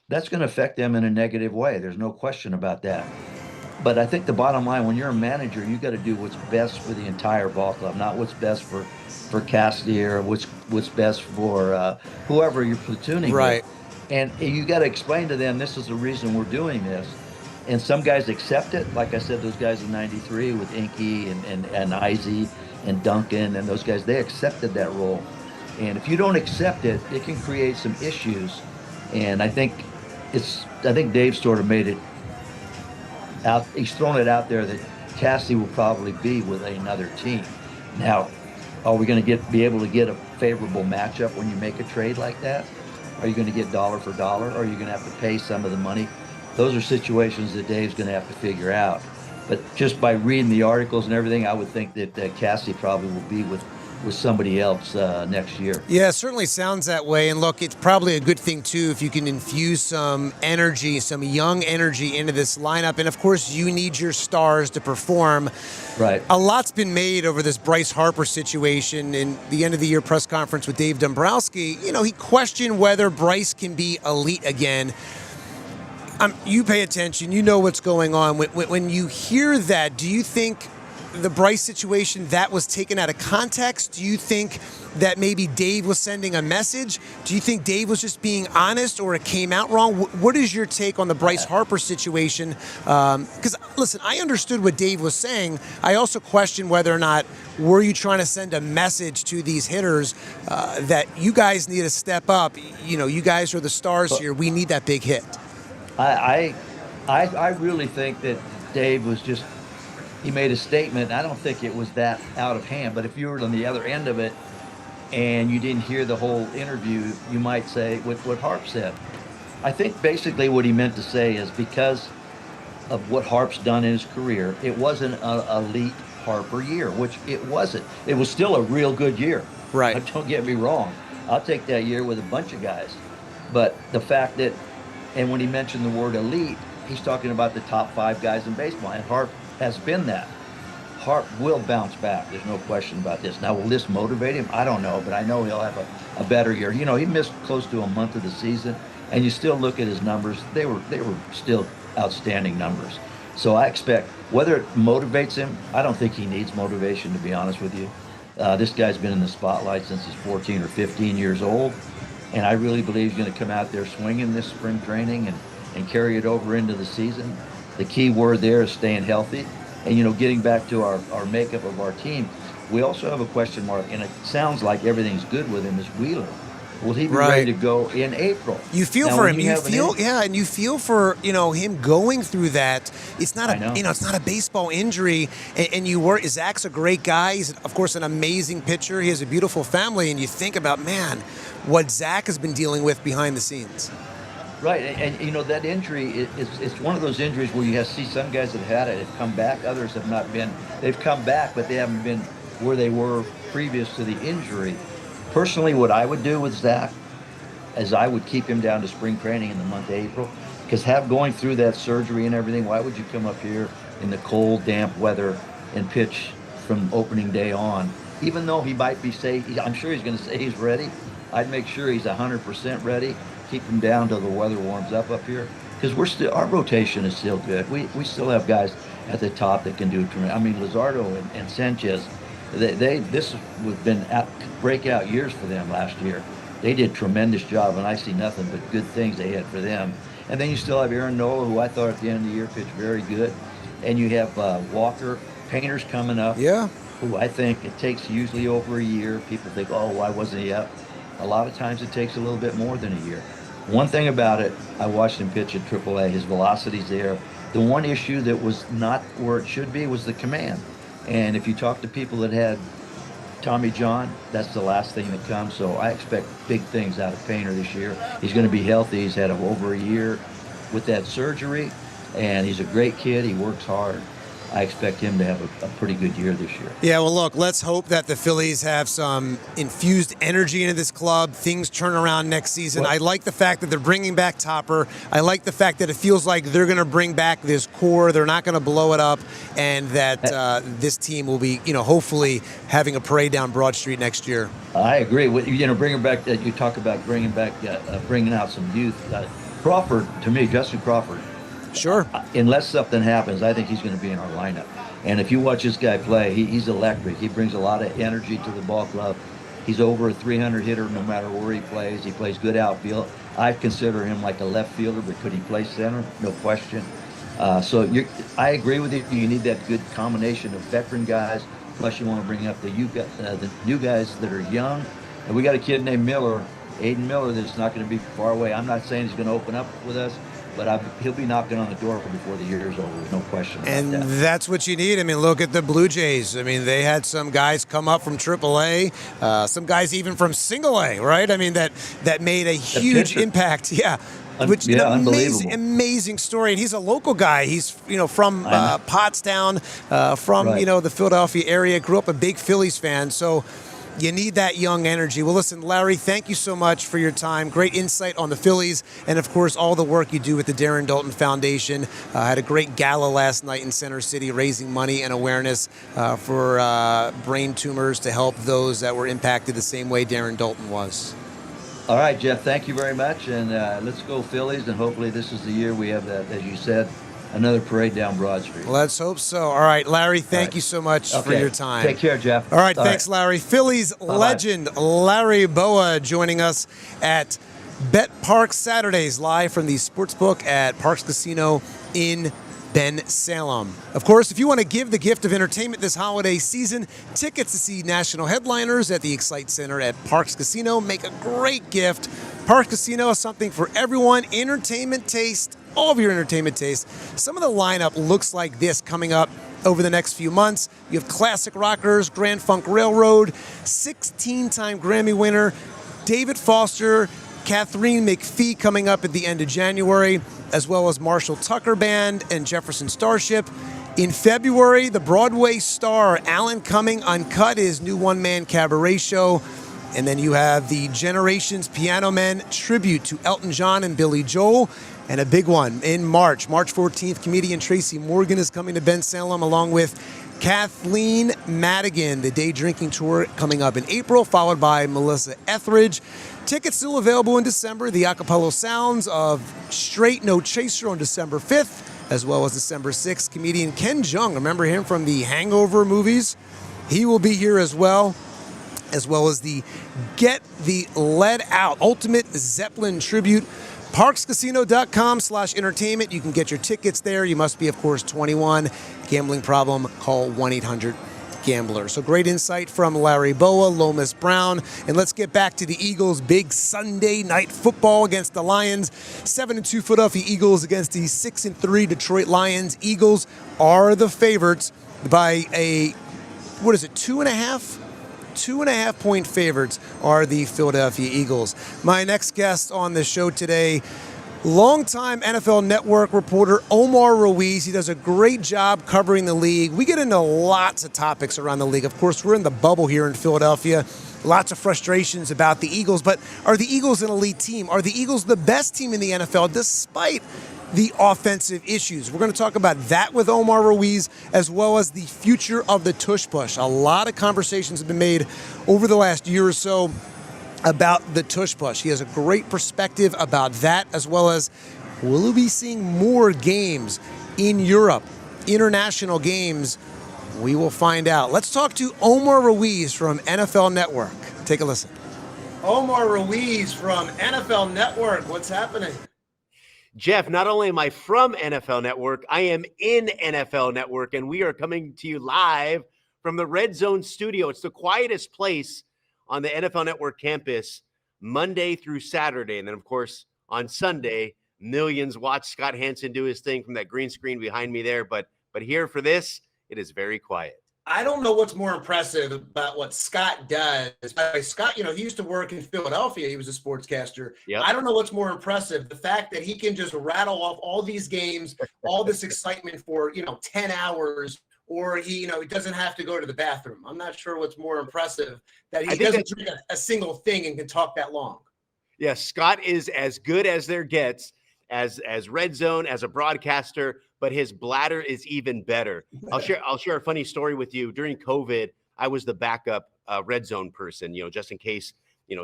that's going to affect them in a negative way. There's no question about that. But I think the bottom line, when you're a manager, you got to do what's best for the entire ball club, not what's best for Castier, what's best for whoever you're platooning right with. And you got to explain to them, this is the reason we're doing this. And some guys accept it. Like I said, those guys in 93 with Inky and Izzy and Duncan and those guys, they accepted that role. And if you don't accept it, it can create some issues. And I think I think Dave sort of made it out. He's thrown it out there that Cassie will probably be with another team. Now, are we going to be able to get a favorable matchup when you make a trade like that? Are you going to get dollar for dollar, or are you going to have to pay some of the money? Those are situations that Dave's going to have to figure out. But just by reading the articles and everything, I would think that Cassie probably will be with somebody else next year. Yeah, it certainly sounds that way. And look, it's probably a good thing, too, if you can infuse some energy, some young energy into this lineup. And, of course, you need your stars to perform. Right. A lot's been made over this Bryce Harper situation. In the end-of-the-year press conference with Dave Dombrowski, he questioned whether Bryce can be elite again. You pay attention. You know what's going on. When you hear that, do you think the Bryce situation, that was taken out of context? Do you think that maybe Dave was sending a message? Do you think Dave was just being honest, or it came out wrong? What is your take on the Bryce Harper situation? Because, listen, I understood what Dave was saying. I also question whether or not were you trying to send a message to these hitters that you guys need to step up. You guys are the stars here. We need that big hit. I really think that Dave was just, he made a statement. I don't think it was that out of hand, but if you were on the other end of it and you didn't hear the whole interview, you might say what Harp said. I think basically what he meant to say is because of what Harp's done in his career, it wasn't an elite Harper year, which it wasn't. It was still a real good year. Right. Don't get me wrong. I'll take that year with a bunch of guys. But the fact that, and when he mentioned the word elite, he's talking about the top 5 guys in baseball, and Harp has been that. Harp will bounce back. There's no question about this. Now, will this motivate him? I don't know, but I know he'll have a better year. He missed close to a month of the season, and you still look at his numbers. They were still outstanding numbers. So I expect, whether it motivates him, I don't think he needs motivation, to be honest with you. This guy's been in the spotlight since he's 14 or 15 years old, and I really believe he's going to come out there swinging this spring training and carry it over into the season. The key word there is staying healthy. And, getting back to our makeup of our team, we also have a question mark, and it sounds like everything's good with him, is Wheeler. Will he be ready to go in April? You feel for him. You feel for him going through that. It's not it's not a baseball injury, and you worry. Zach's a great guy. He's of course an amazing pitcher. He has a beautiful family, and you think about what Zach has been dealing with behind the scenes. Right, and that injury it's one of those injuries where you see some guys that have had it have come back, others have not been. They've come back, but they haven't been where they were previous to the injury. Personally, what I would do with Zach is I would keep him down to spring training in the month of April, because going through that surgery and everything, why would you come up here in the cold, damp weather and pitch from opening day on? Even though he might be I'm sure he's going to say he's ready. I'd make sure he's 100% ready. Keep him down till the weather warms up here, because our rotation is still good. We still have guys at the top that can do it. I mean, Luzardo and Sanchez, this have been breakout years for them last year. They did a tremendous job, and I see nothing but good things they had for them. And then you still have Aaron Nola, who I thought at the end of the year pitched very good, and you have Walker, Painter's coming up. Yeah. Who I think it takes usually over a year. People think, why wasn't he up? A lot of times it takes a little bit more than a year. One thing about it, I watched him pitch at AAA. His velocity's there. The one issue that was not where it should be was the command. And if you talk to people that had Tommy John, that's the last thing that comes. So I expect big things out of Painter this year. He's going to be healthy. He's had over a year with that surgery, and he's a great kid. He works hard. I expect him to have a pretty good year this year. Yeah, well, look, let's hope that the Phillies have some infused energy into this club. Things turn around next season. I like the fact that they're bringing back Topper. I like the fact that it feels like they're going to bring back this core. They're not going to blow it up, and that this team will be, hopefully having a parade down Broad Street next year. I agree. Bringing back. You talk about bringing out some youth. Crawford, to me, Justin Crawford. Sure. Unless something happens, I think he's going to be in our lineup. And if you watch this guy play, he's electric. He brings a lot of energy to the ball club. He's over a 300 hitter no matter where he plays. He plays good outfield. I consider him like a left fielder, but could he play center? No question. I agree with you. You need that good combination of veteran guys, plus you want to bring up the new guys that are young. And we got a kid named Miller Aiden Miller that's not going to be far away. I'm not saying he's going to open up with us, but he'll be knocking on the door before the year's over. There's no question about And that. that's what you need. I mean, look at the Blue Jays. I mean, they had some guys come up from AAA, some guys even from Single A, right? I mean, that made a huge impact. Yeah. Which Yeah, an unbelievable. amazing story. And he's a local guy. He's, from Pottstown, from, Right. The Philadelphia area, grew up a big Phillies fan. So you need that young energy. Well, listen, Larry, thank you so much for your time. Great insight on the Phillies and, of course, all the work you do with the Darren Dalton Foundation. Had a great gala last night in Center City raising money and awareness for brain tumors to help those that were impacted the same way Darren Dalton was. All right, Jeff, thank you very much. And let's go Phillies. And hopefully this is the year we have that, as you said, another parade down Broad Street. Let's hope so. All right, Larry, thank you so much for your time. Take care, Jeff. All right, thanks, Larry. Phillies legend Larry Bowa joining us at BETPARX Saturdays, live from the Sportsbook at Parx Casino in Ben Salem. Of course, if you want to give the gift of entertainment this holiday season, tickets to see national headliners at the Excite Center at Parx Casino make a great gift. Parx Casino is something for everyone. Entertainment taste, all of your entertainment taste. Some of the lineup looks like this coming up over the next few months. You have classic rockers, Grand Funk Railroad, 16-time Grammy winner David Foster, Catherine McPhee coming up at the end of January, as well as Marshall Tucker Band and Jefferson Starship. In February, the Broadway star Alan Cumming Uncut, his new one-man cabaret show. And then you have the Generations Piano Men tribute to Elton John and Billy Joel. And a big one in March 14th, comedian Tracy Morgan is coming to Ben Salem along with Kathleen Madigan. The day drinking tour coming up in April, followed by Melissa Etheridge. Tickets still available in December. The acapella sounds of Straight No Chaser on December 5th, as well as December 6th. Comedian Ken Jeong, remember him from the Hangover movies? He will be here as well as the Get the Lead Out Ultimate Zeppelin Tribute. ParxCasino.com/entertainment. You can get your tickets there. You must be, of course, 21. Gambling problem, call 1-800-GAMBLER. So great insight from Larry Bowa, Lomas Brown. And let's get back to the Eagles' big Sunday night football against the Lions. 7-2 Philadelphia Eagles against the 6-3 Detroit Lions. Eagles are the favorites by 2.5? 2.5 point favorites are the Philadelphia Eagles. My next guest on the show today, longtime NFL Network reporter Omar Ruiz. He does a great job covering the league. We get into lots of topics around the league. Of course, we're in the bubble here in Philadelphia. Lots of frustrations about the Eagles, but are the Eagles an elite team? Are the Eagles the best team in the NFL despite the offensive issues? We're going to talk about that with Omar Ruiz, as well as the future of the tush push. A lot of conversations have been made over the last year or so about the tush push. He has a great perspective about that, as well as will we be seeing more games in Europe, international games? We will find out. Let's talk to Omar Ruiz from NFL Network. Take a listen. Omar Ruiz from NFL Network. What's happening? Jeff, not only am I from NFL Network, I am in NFL Network, and we are coming to you live from the Red Zone studio. It's the quietest place on the NFL Network campus, Monday through Saturday. And then, of course, on Sunday, millions watch Scott Hansen do his thing from that green screen behind me there. But here for this, it is very quiet. I don't know what's more impressive about what Scott does. By the way, Scott, he used to work in Philadelphia. He was a sportscaster. Yep. I don't know what's more impressive. The fact that he can just rattle off all these games, all this excitement for, 10 hours, or he doesn't have to go to the bathroom. I'm not sure what's more impressive, that he doesn't drink a single thing and can talk that long. Yeah, Scott is as good as there gets as Red Zone, as a broadcaster, but his bladder is even better. I'll share a funny story with you. During COVID, I was the backup Red Zone person, just in case,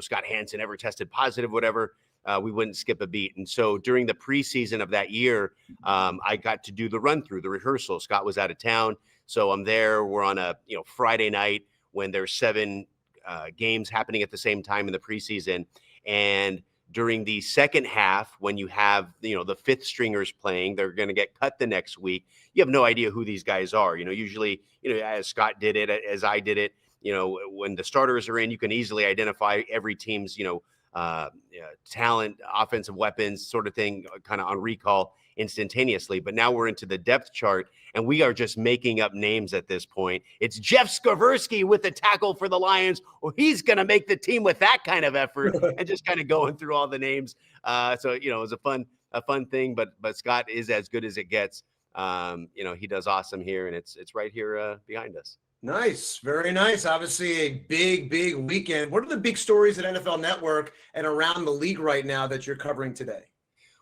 Scott Hansen ever tested positive, whatever, we wouldn't skip a beat. And so during the preseason of that year, I got to do the run through, the rehearsal. Scott was out of town. So I'm there. We're on a Friday night when there's 7 games happening at the same time in the preseason. And during the second half, when you have, the fifth stringers playing, they're going to get cut the next week. You have no idea who these guys are. Usually, as Scott did it, as I did it, when the starters are in, you can easily identify every team's, talent, offensive weapons, sort of thing, kind of on recall instantaneously. But now we're into the depth chart, and we are just making up names at this point. It's Jeff Skversky with the tackle for the Lions. Well, he's going to make the team with that kind of effort, and just kind of going through all the names. So it was a fun thing. But Scott is as good as it gets. He does awesome here, and it's right here behind us. Nice. Very nice. Obviously a big weekend. What are the big stories at NFL Network and around the league right now that you're covering today?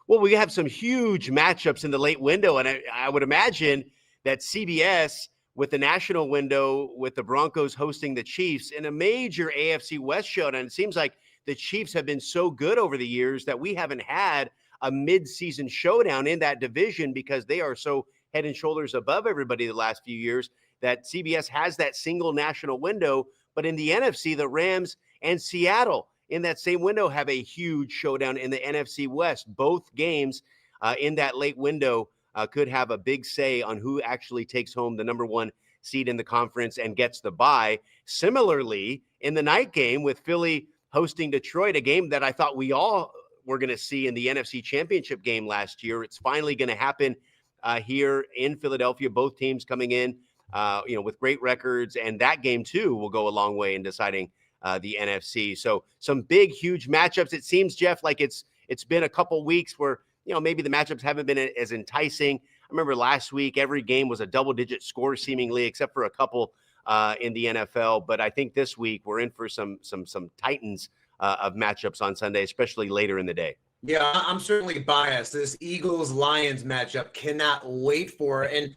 Well, we have some huge matchups in the late window, and I would imagine that CBS with the national window with the Broncos hosting the Chiefs in a major AFC West showdown. It seems like the Chiefs have been so good over the years that we haven't had a mid-season showdown in that division because they are so head and shoulders above everybody the last few years that CBS has that single national window. But in the NFC, the Rams and Seattle in that same window have a huge showdown in the NFC West. Both games in that late window could have a big say on who actually takes home the number one seed in the conference and gets the bye. Similarly, in the night game with Philly hosting Detroit, a game that I thought we all were going to see in the NFC Championship game last year, it's finally going to happen here in Philadelphia. Both teams coming in with great records, and that game too will go a long way in deciding the NFC. So some big, huge matchups. It seems, Jeff, like it's been a couple weeks where maybe the matchups haven't been as enticing. I remember last week every game was a double-digit score seemingly, except for a couple in the NFL. But I think this week we're in for some titans of matchups on Sunday, especially later in the day. Yeah, I'm certainly biased. This Eagles-Lions matchup, cannot wait for it. And,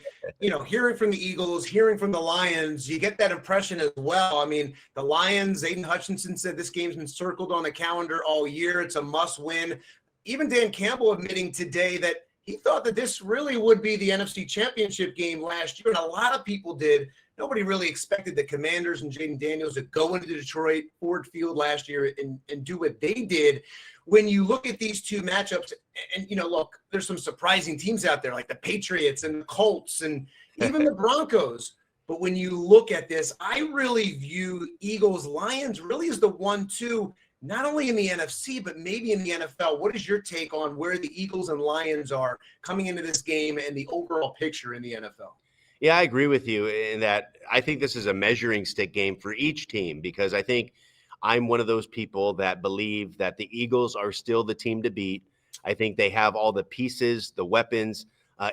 hearing from the Eagles, hearing from the Lions, you get that impression as well. I mean, the Lions, Aiden Hutchinson said this game's been circled on the calendar all year. It's a must-win. Even Dan Campbell admitting today that he thought that this really would be the NFC Championship game last year, and a lot of people did. Nobody really expected the Commanders and Jaden Daniels to go into Detroit, Ford Field last year and do what they did. When you look at these two matchups, and, look, there's some surprising teams out there like the Patriots and the Colts and even the Broncos. But when you look at this, I really view Eagles-Lions really as the 1-2, not only in the NFC, but maybe in the NFL. What is your take on where the Eagles and Lions are coming into this game and the overall picture in the NFL? Yeah, I agree with you in that I think this is a measuring stick game for each team because I think I'm one of those people that believe that the Eagles are still the team to beat. I think they have all the pieces, the weapons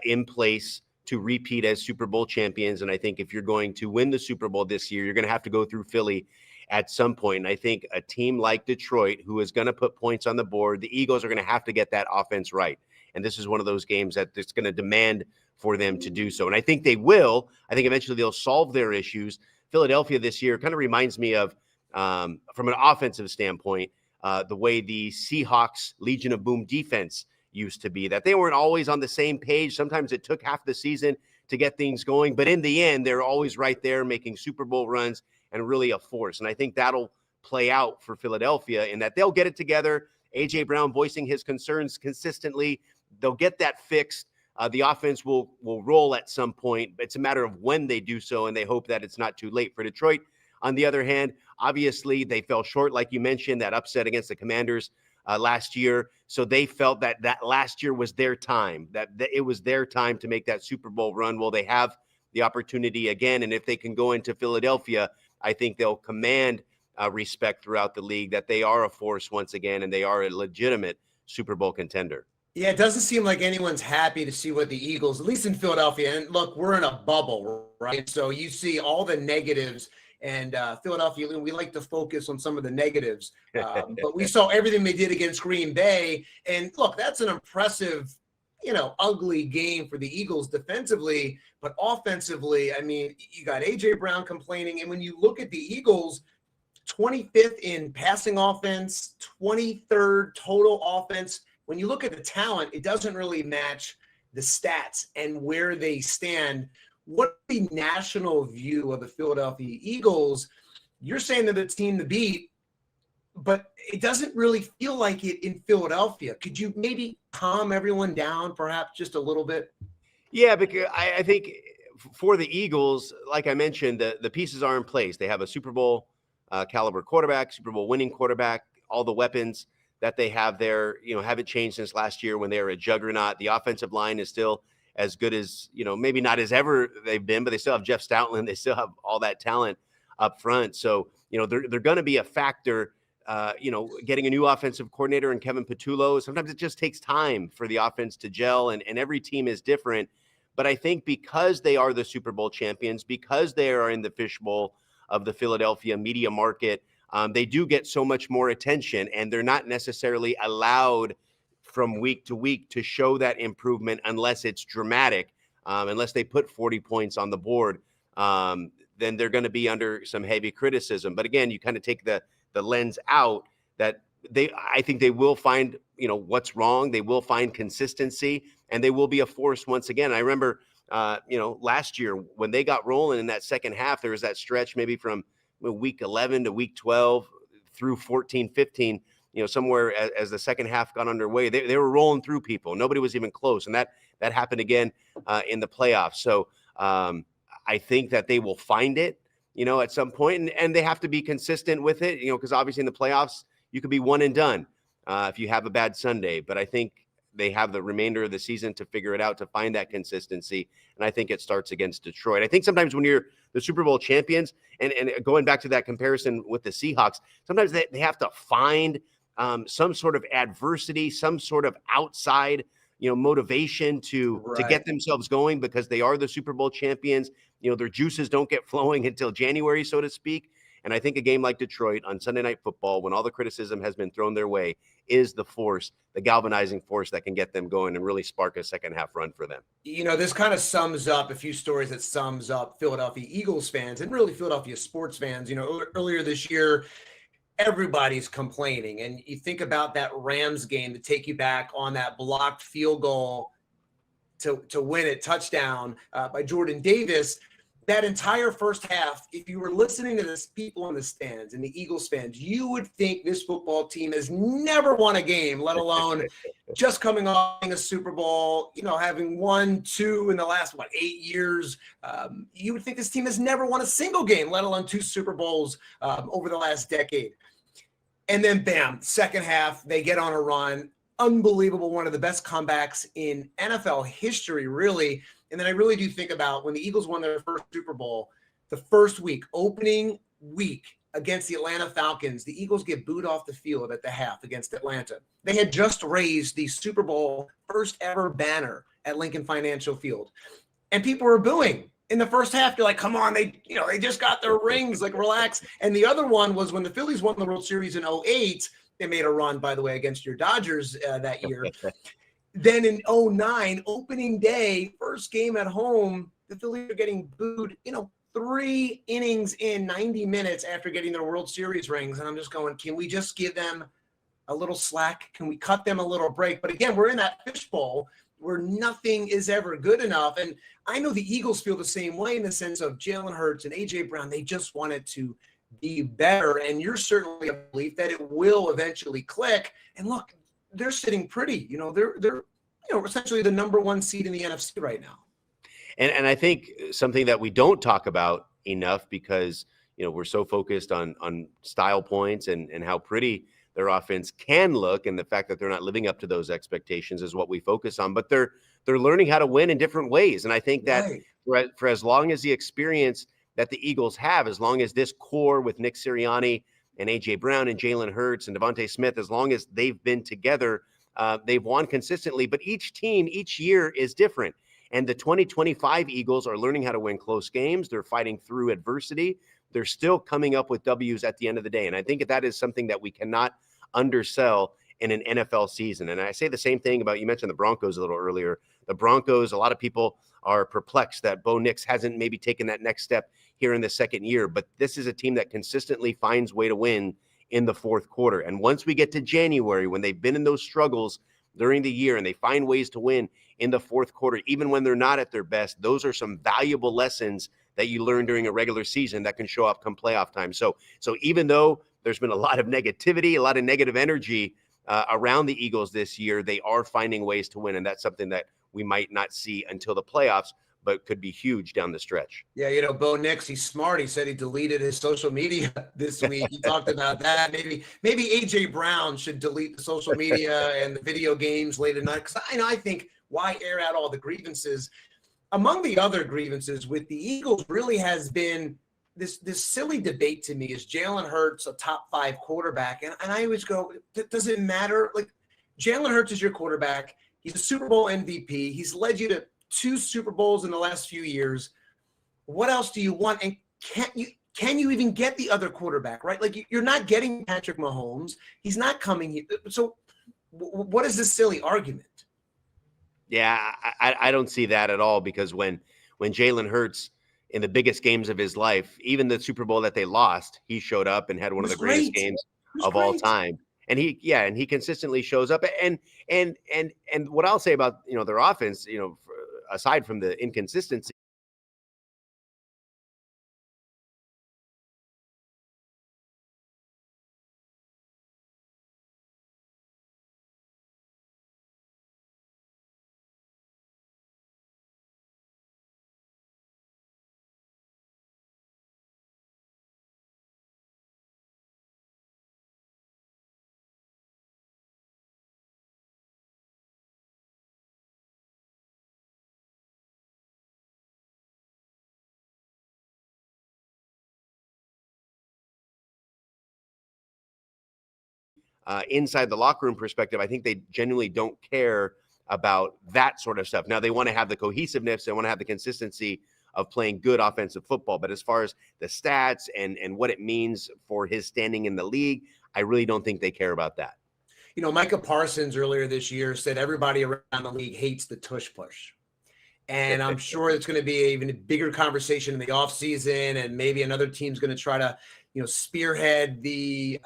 in place to repeat as Super Bowl champions. And I think if you're going to win the Super Bowl this year, you're going to have to go through Philly at some point. And I think a team like Detroit, who is going to put points on the board, the Eagles are going to have to get that offense right. And this is one of those games that it's going to demand for them to do so. And I think they will. I think eventually they'll solve their issues. Philadelphia this year kind of reminds me of, from an offensive standpoint, the way the Seahawks Legion of Boom defense used to be, that they weren't always on the same page. Sometimes it took half the season to get things going, but in the end, they're always right there making Super Bowl runs and really a force. And I think that'll play out for Philadelphia in that they'll get it together. A.J. Brown voicing his concerns consistently. They'll get that fixed. The offense will roll at some point. It's a matter of when they do so, and they hope that it's not too late for Detroit. On the other hand, obviously, they fell short, like you mentioned, that upset against the Commanders last year. So they felt that last year was their time, that it was their time to make that Super Bowl run. Well, they have the opportunity again, and if they can go into Philadelphia, I think they'll command respect throughout the league that they are a force once again, and they are a legitimate Super Bowl contender. Yeah, it doesn't seem like anyone's happy to see what the Eagles, at least in Philadelphia, and look, we're in a bubble, right? So you see all the negatives, and Philadelphia, we like to focus on some of the negatives, but we saw everything they did against Green Bay, and look, that's an impressive, ugly game for the Eagles defensively, but offensively, I mean, you got A.J. Brown complaining, and when you look at the Eagles, 25th in passing offense, 23rd total offense. When you look at the talent, it doesn't really match the stats and where they stand. What's the national view of the Philadelphia Eagles? You're saying they're the team to beat, but it doesn't really feel like it in Philadelphia. Could you maybe calm everyone down perhaps just a little bit? Yeah, because I think for the Eagles, like I mentioned, the pieces are in place. They have a Super Bowl caliber quarterback, Super Bowl winning quarterback. all the weapons that they have there, haven't changed since last year when they were a juggernaut. The offensive line is still as good as, maybe not as ever they've been, but they still have Jeff Stoutland. They still have all that talent up front. So, they're going to be a factor. Getting a new offensive coordinator and Kevin Patullo, sometimes it just takes time for the offense to gel, and every team is different. But I think because they are the Super Bowl champions, because they are in the fishbowl of the Philadelphia media market, they do get so much more attention, and they're not necessarily allowed from week to week to show that improvement unless it's dramatic, unless they put 40 points on the board. Then they're going to be under some heavy criticism. But again, you kind of take the lens out that I think they will find, what's wrong. They will find consistency, and they will be a force once again. I remember, last year when they got rolling in that second half, there was that stretch maybe from week 11 to week 12 through 14, 15, somewhere as the second half got underway, they were rolling through people. Nobody was even close. And that happened again in the playoffs. So I think that they will find it, at some point, and they have to be consistent with it, because obviously in the playoffs, you could be one and done if you have a bad Sunday. But I think they have the remainder of the season to figure it out, to find that consistency. And I think it starts against Detroit. I think sometimes when you're the Super Bowl champions, and going back to that comparison with the Seahawks, sometimes they have to find some sort of adversity, some sort of outside, motivation to get themselves going, because they are the Super Bowl champions. Their juices don't get flowing until January, so to speak. And I think a game like Detroit on Sunday Night Football, when all the criticism has been thrown their way, is the force, the galvanizing force that can get them going and really spark a second half run for them. This kind of sums up a few stories that sums up Philadelphia Eagles fans and really Philadelphia sports fans. Earlier this year, everybody's complaining. And you think about that Rams game to take you back on that blocked field goal to win it, touchdown by Jordan Davis. That entire first half, if you were listening to the people in the stands and the Eagles fans, you would think this football team has never won a game, let alone just coming off a Super Bowl, having won 2 in the last, 8 years. You would think this team has never won a single game, let alone 2 Super Bowls over the last decade. And then, bam, second half, they get on a run. Unbelievable, one of the best comebacks in NFL history, really. And then I really do think about when the Eagles won their first Super Bowl, the first week, opening week against the Atlanta Falcons, the Eagles get booed off the field at the half against Atlanta. They had just raised the Super Bowl first ever banner at Lincoln Financial Field. And people were booing in the first half. You're like, come on, they just got their rings, like relax. And the other one was when the Phillies won the World Series in 2008. They made a run, by the way, against your Dodgers that year. Then in 2009, opening day, first game at home, the Phillies are getting booed, 3 innings in 90 minutes after getting their World Series rings. And I'm just going, can we just give them a little slack? Can we cut them a little break? But again, we're in that fishbowl where nothing is ever good enough. And I know the Eagles feel the same way in the sense of Jalen Hurts and A.J. Brown. They just want it to be better. And you're certainly a belief that it will eventually click. And look, they're sitting pretty. They're essentially the number 1 seed in the NFC right now. And I think something that we don't talk about enough, because we're so focused on style points and how pretty their offense can look, and the fact that they're not living up to those expectations is what we focus on. But they're learning how to win in different ways. And I think that for as long as the experience that the Eagles have, as long as this core with Nick Sirianni and A.J. Brown and Jalen Hurts and Devontae Smith, as long as they've been together, they've won consistently. But each team, each year is different. And the 2025 Eagles are learning how to win close games. They're fighting through adversity. They're still coming up with W's at the end of the day. And I think that is something that we cannot undersell in an NFL season. And I say the same thing about, you mentioned the Broncos a little earlier. The Broncos, a lot of people are perplexed that Bo Nix hasn't maybe taken that next step here in the second year. But this is a team that consistently finds way to win in the fourth quarter. And once we get to January, when they've been in those struggles during the year and they find ways to win in the fourth quarter, even when they're not at their best, those are some valuable lessons that you learn during a regular season that can show up come playoff time. So even though there's been a lot of negativity, a lot of negative energy around the Eagles this year, they are finding ways to win. And that's something that we might not see until the playoffs. but could be huge down the stretch. Yeah, Bo Nix, he's smart. He said he deleted his social media this week. He talked about that. Maybe AJ Brown should delete the social media and the video games late at night. Because I think, why air out all the grievances? Among the other grievances with the Eagles really has been this silly debate to me. Is Jalen Hurts a top 5 quarterback? And I always go, does it matter? Like, Jalen Hurts is your quarterback. He's a Super Bowl MVP. He's led you to 2 Super Bowls in the last few years. What else do you want? And can you even get the other quarterback, right? Like, you're not getting Patrick Mahomes. He's not coming here. So what is this silly argument? Yeah, I don't see that at all, because when Jalen Hurts in the biggest games of his life, even the Super Bowl that they lost, he showed up and had one of the greatest games of all time. And he consistently shows up. And what I'll say about, their offense, aside from the inconsistency, inside the locker room perspective, I think they genuinely don't care about that sort of stuff. Now, they want to have the cohesiveness, they want to have the consistency of playing good offensive football. But as far as the stats and what it means for his standing in the league, I really don't think they care about that. Micah Parsons earlier this year said everybody around the league hates the tush push. And I'm sure it's going to be even a bigger conversation in the offseason, and maybe another team's going to try to, spearhead the,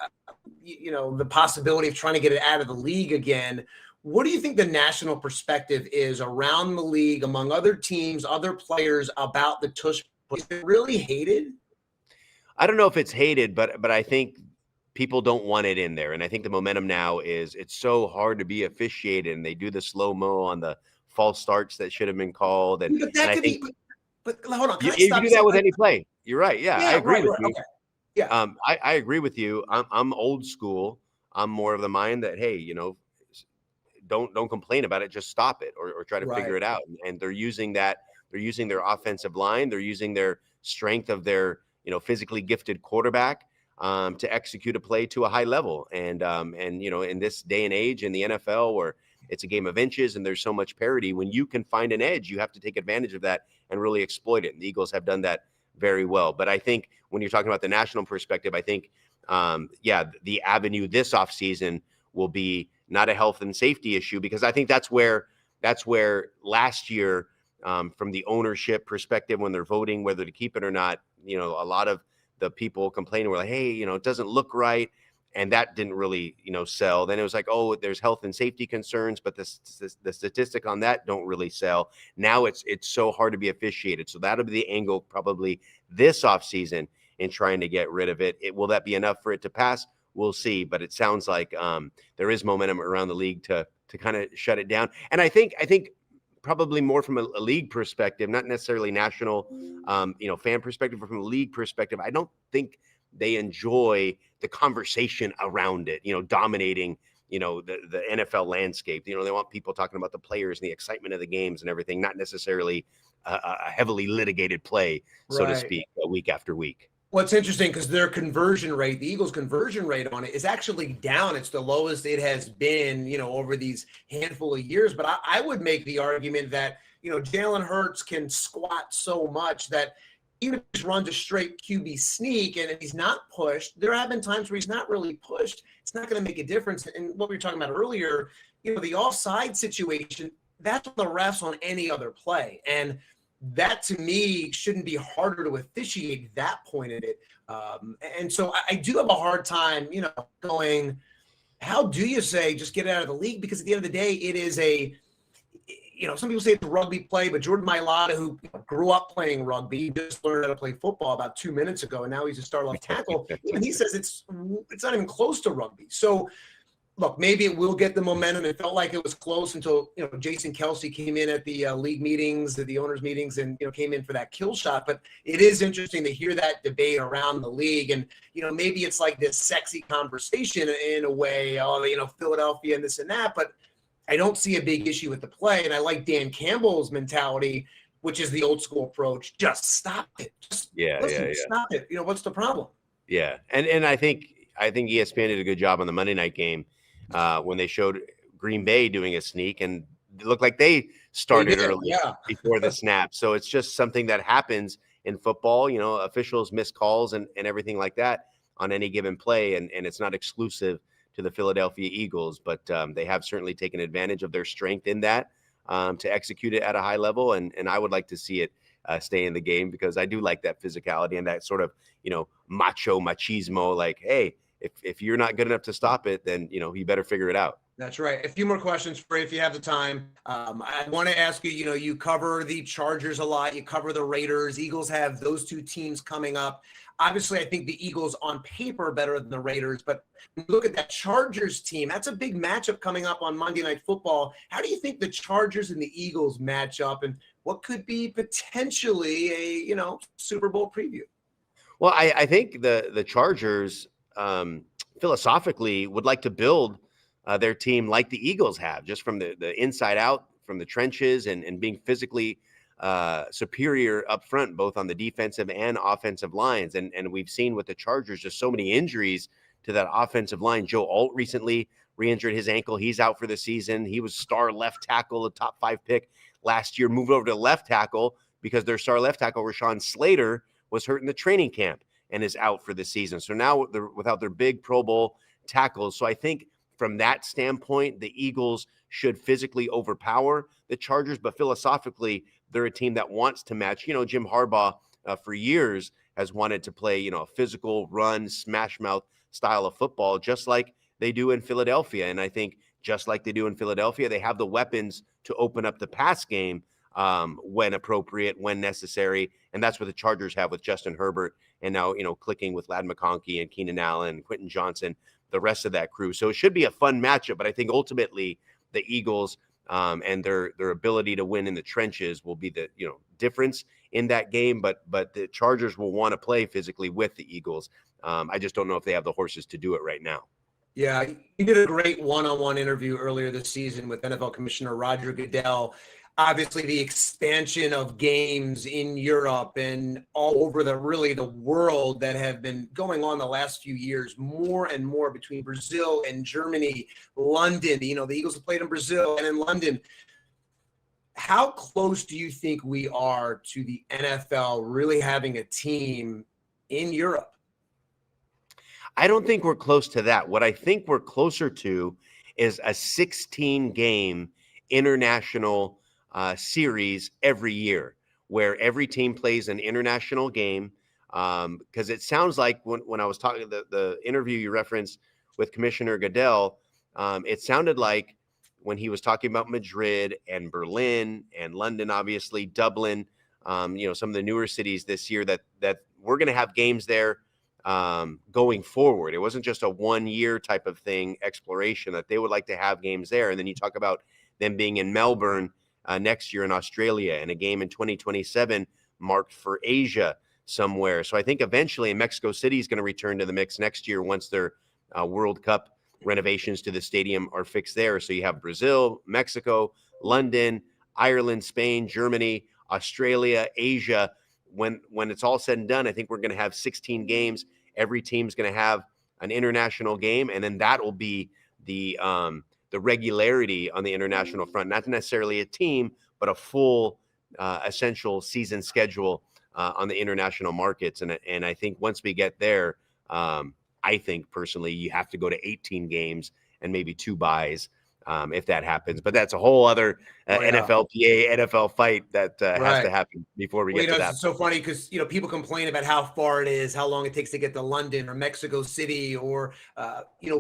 the possibility of trying to get it out of the league again. What do you think the national perspective is around the league, among other teams, other players, about the tush push? Is it really hated? I don't know if it's hated, but I think people don't want it in there. And I think the momentum now is it's so hard to be officiated, and they do the slow-mo on the false starts that should have been called. And, but that and could be, but hold on. You do that with any play. You're right. Yeah, I agree with you. Okay. Yeah. I agree with you. I'm old school. I'm more of the mind that, hey, don't complain about it. Just stop it or try to figure it out. And they're using that. They're using their offensive line. They're using their strength of their, physically gifted quarterback to execute a play to a high level. And in this day and age in the NFL, where it's a game of inches and there's so much parity, when you can find an edge, you have to take advantage of that and really exploit it. And the Eagles have done that very well. But I think when you're talking about the national perspective, I think, the avenue this offseason will be not a health and safety issue, because I think that's where last year, from the ownership perspective, when they're voting whether to keep it or not, a lot of the people complaining were like, hey, it doesn't look right. And that didn't really, sell. Then it was like, oh, there's health and safety concerns, but the statistic on that don't really sell. Now it's so hard to be officiated. So that'll be the angle probably this offseason in trying to get rid of it. Will that be enough for it to pass? We'll see. But it sounds like there is momentum around the league to kind of shut it down. And I think probably more from a league perspective, not necessarily national, fan perspective, but from a league perspective, I don't think they enjoy the conversation around it, dominating, the NFL landscape. They want people talking about the players and the excitement of the games and everything, not necessarily a heavily litigated play, so to speak, week after week. Well, it's interesting because their conversion rate, the Eagles' conversion rate on it, is actually down. It's the lowest it has been, over these handful of years. But I would make the argument that, Jalen Hurts can squat so much that even if he runs a straight QB sneak and if he's not pushed, there have been times where he's not really pushed. It's not going to make a difference. And what we were talking about earlier, the offside situation, that's on the refs on any other play. And that, to me, shouldn't be harder to officiate that point in it. And so I do have a hard time, going, how do you say just get it out of the league? Because at the end of the day, it is some people say it's a rugby play, but Jordan Mailata, who grew up playing rugby, just learned how to play football about 2 minutes ago, and now he's a star left tackle. Even he says it's not even close to rugby. So look, maybe it will get the momentum. It felt like it was close until, Jason Kelsey came in at the league meetings, the owners meetings, and, came in for that kill shot. But it is interesting to hear that debate around the league. And, maybe it's like this sexy conversation in a way, Philadelphia and this and that. But I don't see a big issue with the play. And I like Dan Campbell's mentality, which is the old school approach. Just stop it. Just stop it. What's the problem? Yeah. And I think ESPN did a good job on the Monday night game when they showed Green Bay doing a sneak, and it looked like they started early before the snap. So it's just something that happens in football. Officials miss calls and everything like that on any given play, and it's not exclusive to the Philadelphia Eagles, but they have certainly taken advantage of their strength in that to execute it at a high level, and I would like to see it stay in the game, because I do like that physicality and that sort of, machismo, like, hey, if you're not good enough to stop it, then, you better figure it out. That's right. A few more questions for you if you have the time. I want to ask you, you cover the Chargers a lot. You cover the Raiders. Eagles have those two teams coming up. Obviously, I think the Eagles on paper are better than the Raiders, but look at that Chargers team. That's a big matchup coming up on Monday Night Football. How do you think the Chargers and the Eagles match up, and what could be potentially a, Super Bowl preview? Well, I think the Chargers philosophically would like to build their team like the Eagles have, just from the inside out, from the trenches, and being physically superior up front, both on the defensive and offensive lines. And we've seen with the Chargers just so many injuries to that offensive line. Joe Alt recently re-injured his ankle. He's out for the season. He was star left tackle, a top 5 pick last year, moved over to left tackle because their star left tackle, Rashawn Slater, was hurt in the training camp and is out for the season. So now they're without their big Pro Bowl tackles. So I think from that standpoint, the Eagles should physically overpower the Chargers, but philosophically, they're a team that wants to match. Jim Harbaugh for years has wanted to play, a physical run, smash mouth style of football, just like they do in Philadelphia. And I think just like they do in Philadelphia, they have the weapons to open up the pass game when appropriate, when necessary. And that's what the Chargers have with Justin Herbert, and now, clicking with Ladd McConkey and Keenan Allen, Quentin Johnson, the rest of that crew. So it should be a fun matchup, but I think ultimately the Eagles and their ability to win in the trenches will be the difference in that game. But the Chargers will want to play physically with the Eagles. I just don't know if they have the horses to do it right now. Yeah, you did a great one-on-one interview earlier this season with NFL Commissioner Roger Goodell. Obviously, the expansion of games in Europe and all over the world that have been going on the last few years, more and more between Brazil and Germany, London. The Eagles have played in Brazil and in London. How close do you think we are to the NFL really having a team in Europe? I don't think we're close to that. What I think we're closer to is a 16-game international series every year, where every team plays an international game. Because it sounds like when I was talking, the interview you referenced with Commissioner Goodell, it sounded like when he was talking about Madrid and Berlin and London, obviously Dublin, some of the newer cities this year, that we're going to have games there going forward. It wasn't just a 1 year type of thing, exploration, that they would like to have games there. And then you talk about them being in Melbourne next year in Australia, and a game in 2027 marked for Asia somewhere. So I think eventually Mexico City is going to return to the mix next year once their World Cup renovations to the stadium are fixed there. So you have Brazil, Mexico, London, Ireland, Spain, Germany, Australia, Asia. When it's all said and done, I think we're going to have 16 games. Every team's going to have an international game, and then that will be the regularity on the international front, not necessarily a team, but a full essential season schedule on the international markets. And I think once we get there, I think personally, you have to go to 18 games and maybe 2 buys if that happens. But that's a whole other NFLPA, NFL fight that has to happen before we get to that. It's so funny because, people complain about how far it is, how long it takes to get to London or Mexico City or,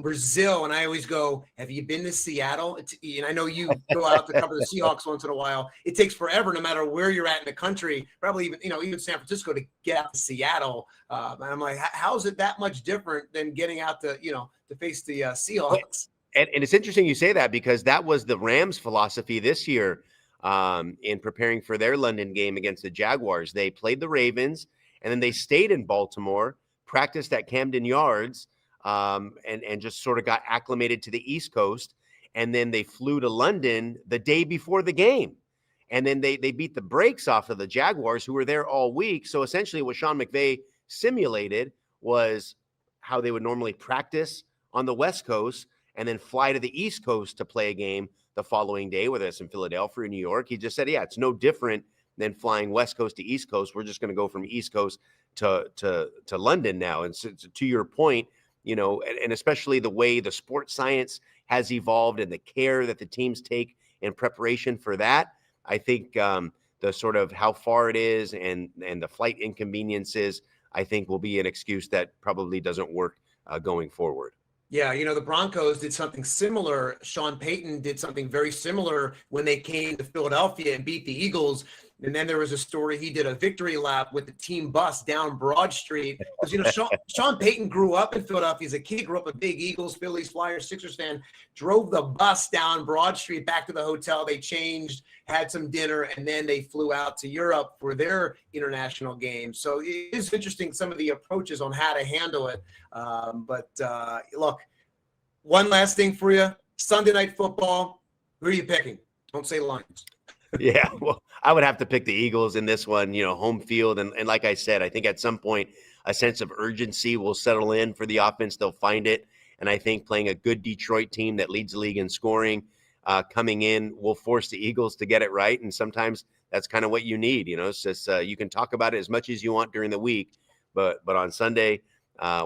Brazil. And I always go, have you been to Seattle? And I know you go out to cover the Seahawks once in a while. It takes forever, no matter where you're at in the country, probably even San Francisco, to get out to Seattle. And I'm like, how is it that much different than getting out to, to face the Seahawks? And it's interesting you say that, because that was the Rams' philosophy this year in preparing for their London game against the Jaguars. They played the Ravens, and then they stayed in Baltimore, practiced at Camden Yards, and just sort of got acclimated to the East Coast. And then they flew to London the day before the game. And then they beat the brakes off of the Jaguars, who were there all week. So essentially what Sean McVay simulated was how they would normally practice on the West Coast and then fly to the East Coast to play a game the following day, whether it's in Philadelphia or New York. He just said, yeah, it's no different than flying West Coast to East Coast. We're just going to go from East Coast to London now. And so, to your point, you know, and especially the way the sports science has evolved and the care that the teams take in preparation for that, I think the sort of how far it is and the flight inconveniences, I think will be an excuse that probably doesn't work going forward. Yeah, you know, the Broncos did something similar. Sean Payton did something very similar when they came to Philadelphia and beat the Eagles. And then there was a story, he did a victory lap with the team bus down Broad Street. Because, you know, Sean Payton grew up in Philadelphia as a kid, grew up a big Eagles, Phillies, Flyers, Sixers fan, drove the bus down Broad Street back to the hotel. They changed, had some dinner, and then they flew out to Europe for their international game. So it is interesting, some of the approaches on how to handle it. But look, one last thing for you. Sunday Night Football, who are you picking? Don't say Lions. Yeah, well, I would have to pick the Eagles in this one, you know, home field. And like I said, I think at some point a sense of urgency will settle in for the offense. They'll find it. And I think playing a good Detroit team that leads the league in scoring coming in will force the Eagles to get it right. And sometimes that's kind of what you need. You know, it's just you can talk about it as much as you want during the week. But on Sunday,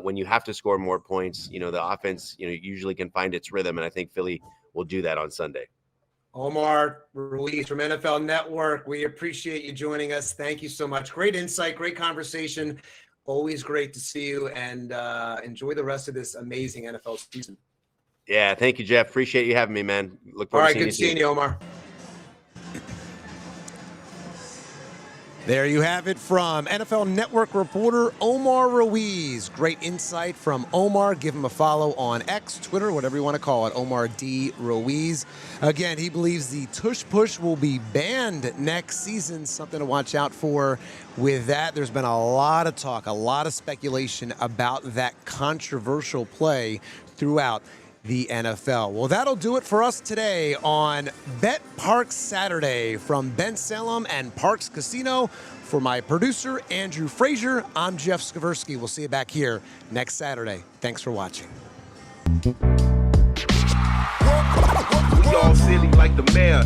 when you have to score more points, you know, the offense, you know, usually can find its rhythm. And I think Philly will do that on Sunday. Omar Ruiz from NFL Network, we appreciate you joining us. Thank you so much. Great insight, great conversation. Always great to see you, and enjoy the rest of this amazing NFL season. Yeah, thank you, Jeff. Appreciate you having me, man. Look forward All right, to good seeing you, Omar. There you have it from NFL Network reporter Omar Ruiz. Great insight from Omar. Give him a follow on X, Twitter, whatever you want to call it, Omar D. Ruiz. Again, he believes the tush push will be banned next season. Something to watch out for with that. There's been a lot of talk, a lot of speculation about that controversial play throughout the NFL. Well, that'll do it for us today on BETPARX Saturday from Ben Salem and Parx Casino. For my producer, Andrew Frazier, I'm Jeff Skversky. We'll see you back here next Saturday. Thanks for watching. We all silly like the mayor.